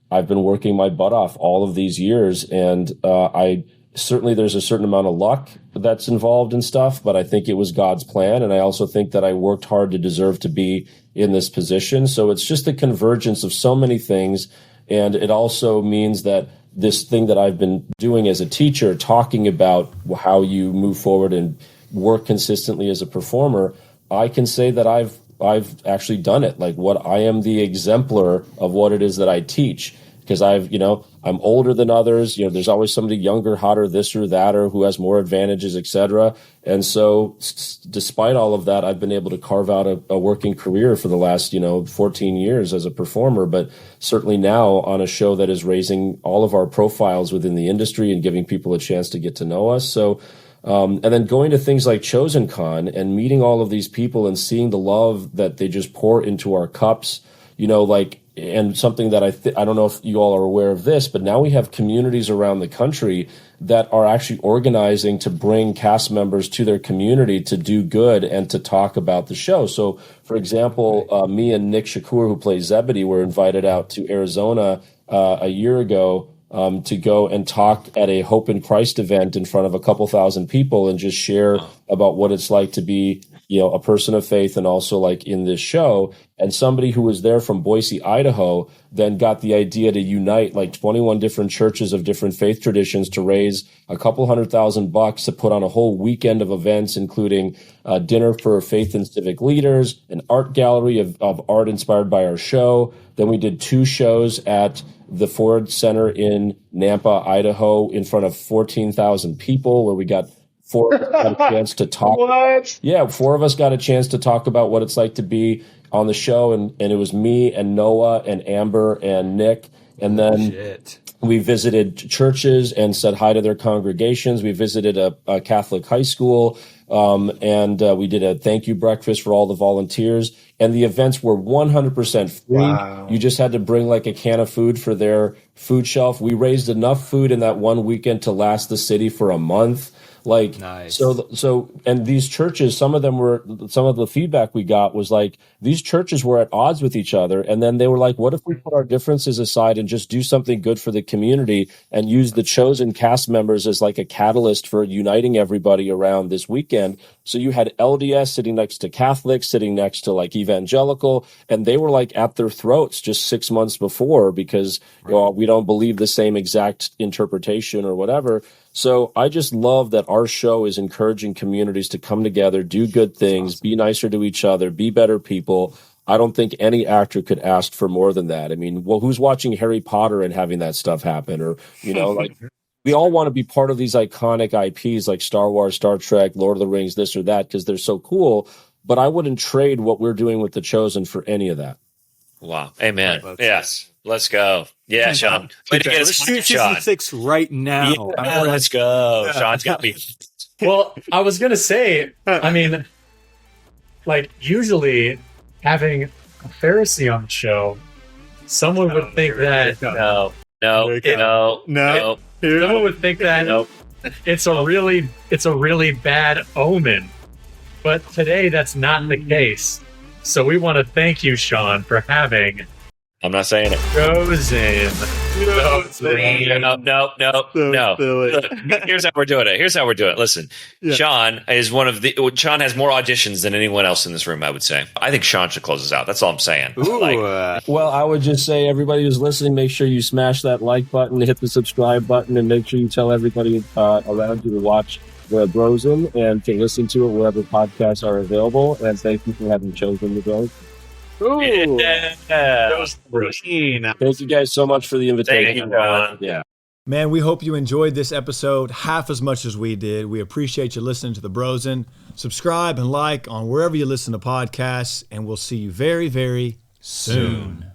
I've been working my butt off all of these years, and I certainly there's a certain amount of luck that's involved in stuff, but I think it was God's plan. And I also think that I worked hard to deserve to be in this position. So it's just the convergence of so many things. And it also means that this thing that I've been doing as a teacher, talking about how you move forward and work consistently as a performer, I can say that I've actually done it. Like, what I am the exemplar of what it is that I teach. Because I'm older than others. There's always somebody younger, hotter, this or that, or who has more advantages, etc. And so, despite all of that, I've been able to carve out a working career for the last, 14 years as a performer. But certainly now on a show that is raising all of our profiles within the industry and giving people a chance to get to know us. So, and then going to things like Chosen Con and meeting all of these people and seeing the love that they just pour into our cups, and something that I don't know if you all are aware of this, but now we have communities around the country that are actually organizing to bring cast members to their community to do good and to talk about the show. So, for example, me and Nick Shakur, who plays Zebedee, were invited out to Arizona a year ago to go and talk at a Hope in Christ event in front of a couple thousand people and just share about what it's like to be a person of faith and also like in this show. And somebody who was there from Boise, Idaho, then got the idea to unite like 21 different churches of different faith traditions to raise a couple $100,000 to put on a whole weekend of events, including dinner for faith and civic leaders, an art gallery of art inspired by our show. Then we did 2 shows at the Ford Center in Nampa, Idaho, in front of 14,000 people, where we got 4 of us got a chance to talk. What? Yeah, 4 of us got a chance to talk about what it's like to be on the show, and it was me and Noah and Amber and Nick, and then we visited churches and said hi to their congregations. We visited a Catholic high school, and we did a thank you breakfast for all the volunteers. And the events were 100% free. Wow. You just had to bring like a can of food for their food shelf. We raised enough food in that one weekend to last the city for a month. Nice. So, and these churches, some of the feedback we got was like, these churches were at odds with each other. And then they were like, what if we put our differences aside and just do something good for the community and use the chosen cast members as like a catalyst for uniting everybody around this weekend? So you had LDS sitting next to Catholics, sitting next to like evangelical, and they were like at their throats just 6 months before because we don't believe the same exact interpretation or whatever. So I just love that our show is encouraging communities to come together, do good things, be nicer to each other, be better people. I don't think any actor could ask for more than that. I mean, well, who's watching Harry Potter and having that stuff happen? Or, like we all want to be part of these iconic IPs like Star Wars, Star Trek, Lord of the Rings, this or that, because they're so cool. But I wouldn't trade what we're doing with The Chosen for any of that. Wow. Amen. Yes. Let's go. Yeah, Shaan. Way to get us shoot season 6 right now. Yeah, let's go. Shaan's got me. Well, I was going to say, I mean, like usually having a Pharisee on the show, someone would think that No. someone would think that it's a really bad omen. But today that's not the case. So we want to thank you, Shaan, for having I'm not saying it. Chosen. No. Look, here's how we're doing it. Listen, Shaan has more auditions than anyone else in this room, I would say. I think Shaan should close us out. That's all I'm saying. Well, I would just say, everybody who's listening, make sure you smash that like button, hit the subscribe button, and make sure you tell everybody around you to watch The Brosen and to listen to it wherever podcasts are available. And thank you for having chosen The Brosen. Yeah. Thank you guys so much for the invitation. Thank you, Shaan. Yeah. Man, we hope you enjoyed this episode half as much as we did. We appreciate you listening to The Brosen. Subscribe and like on wherever you listen to podcasts, and we'll see you very, very soon.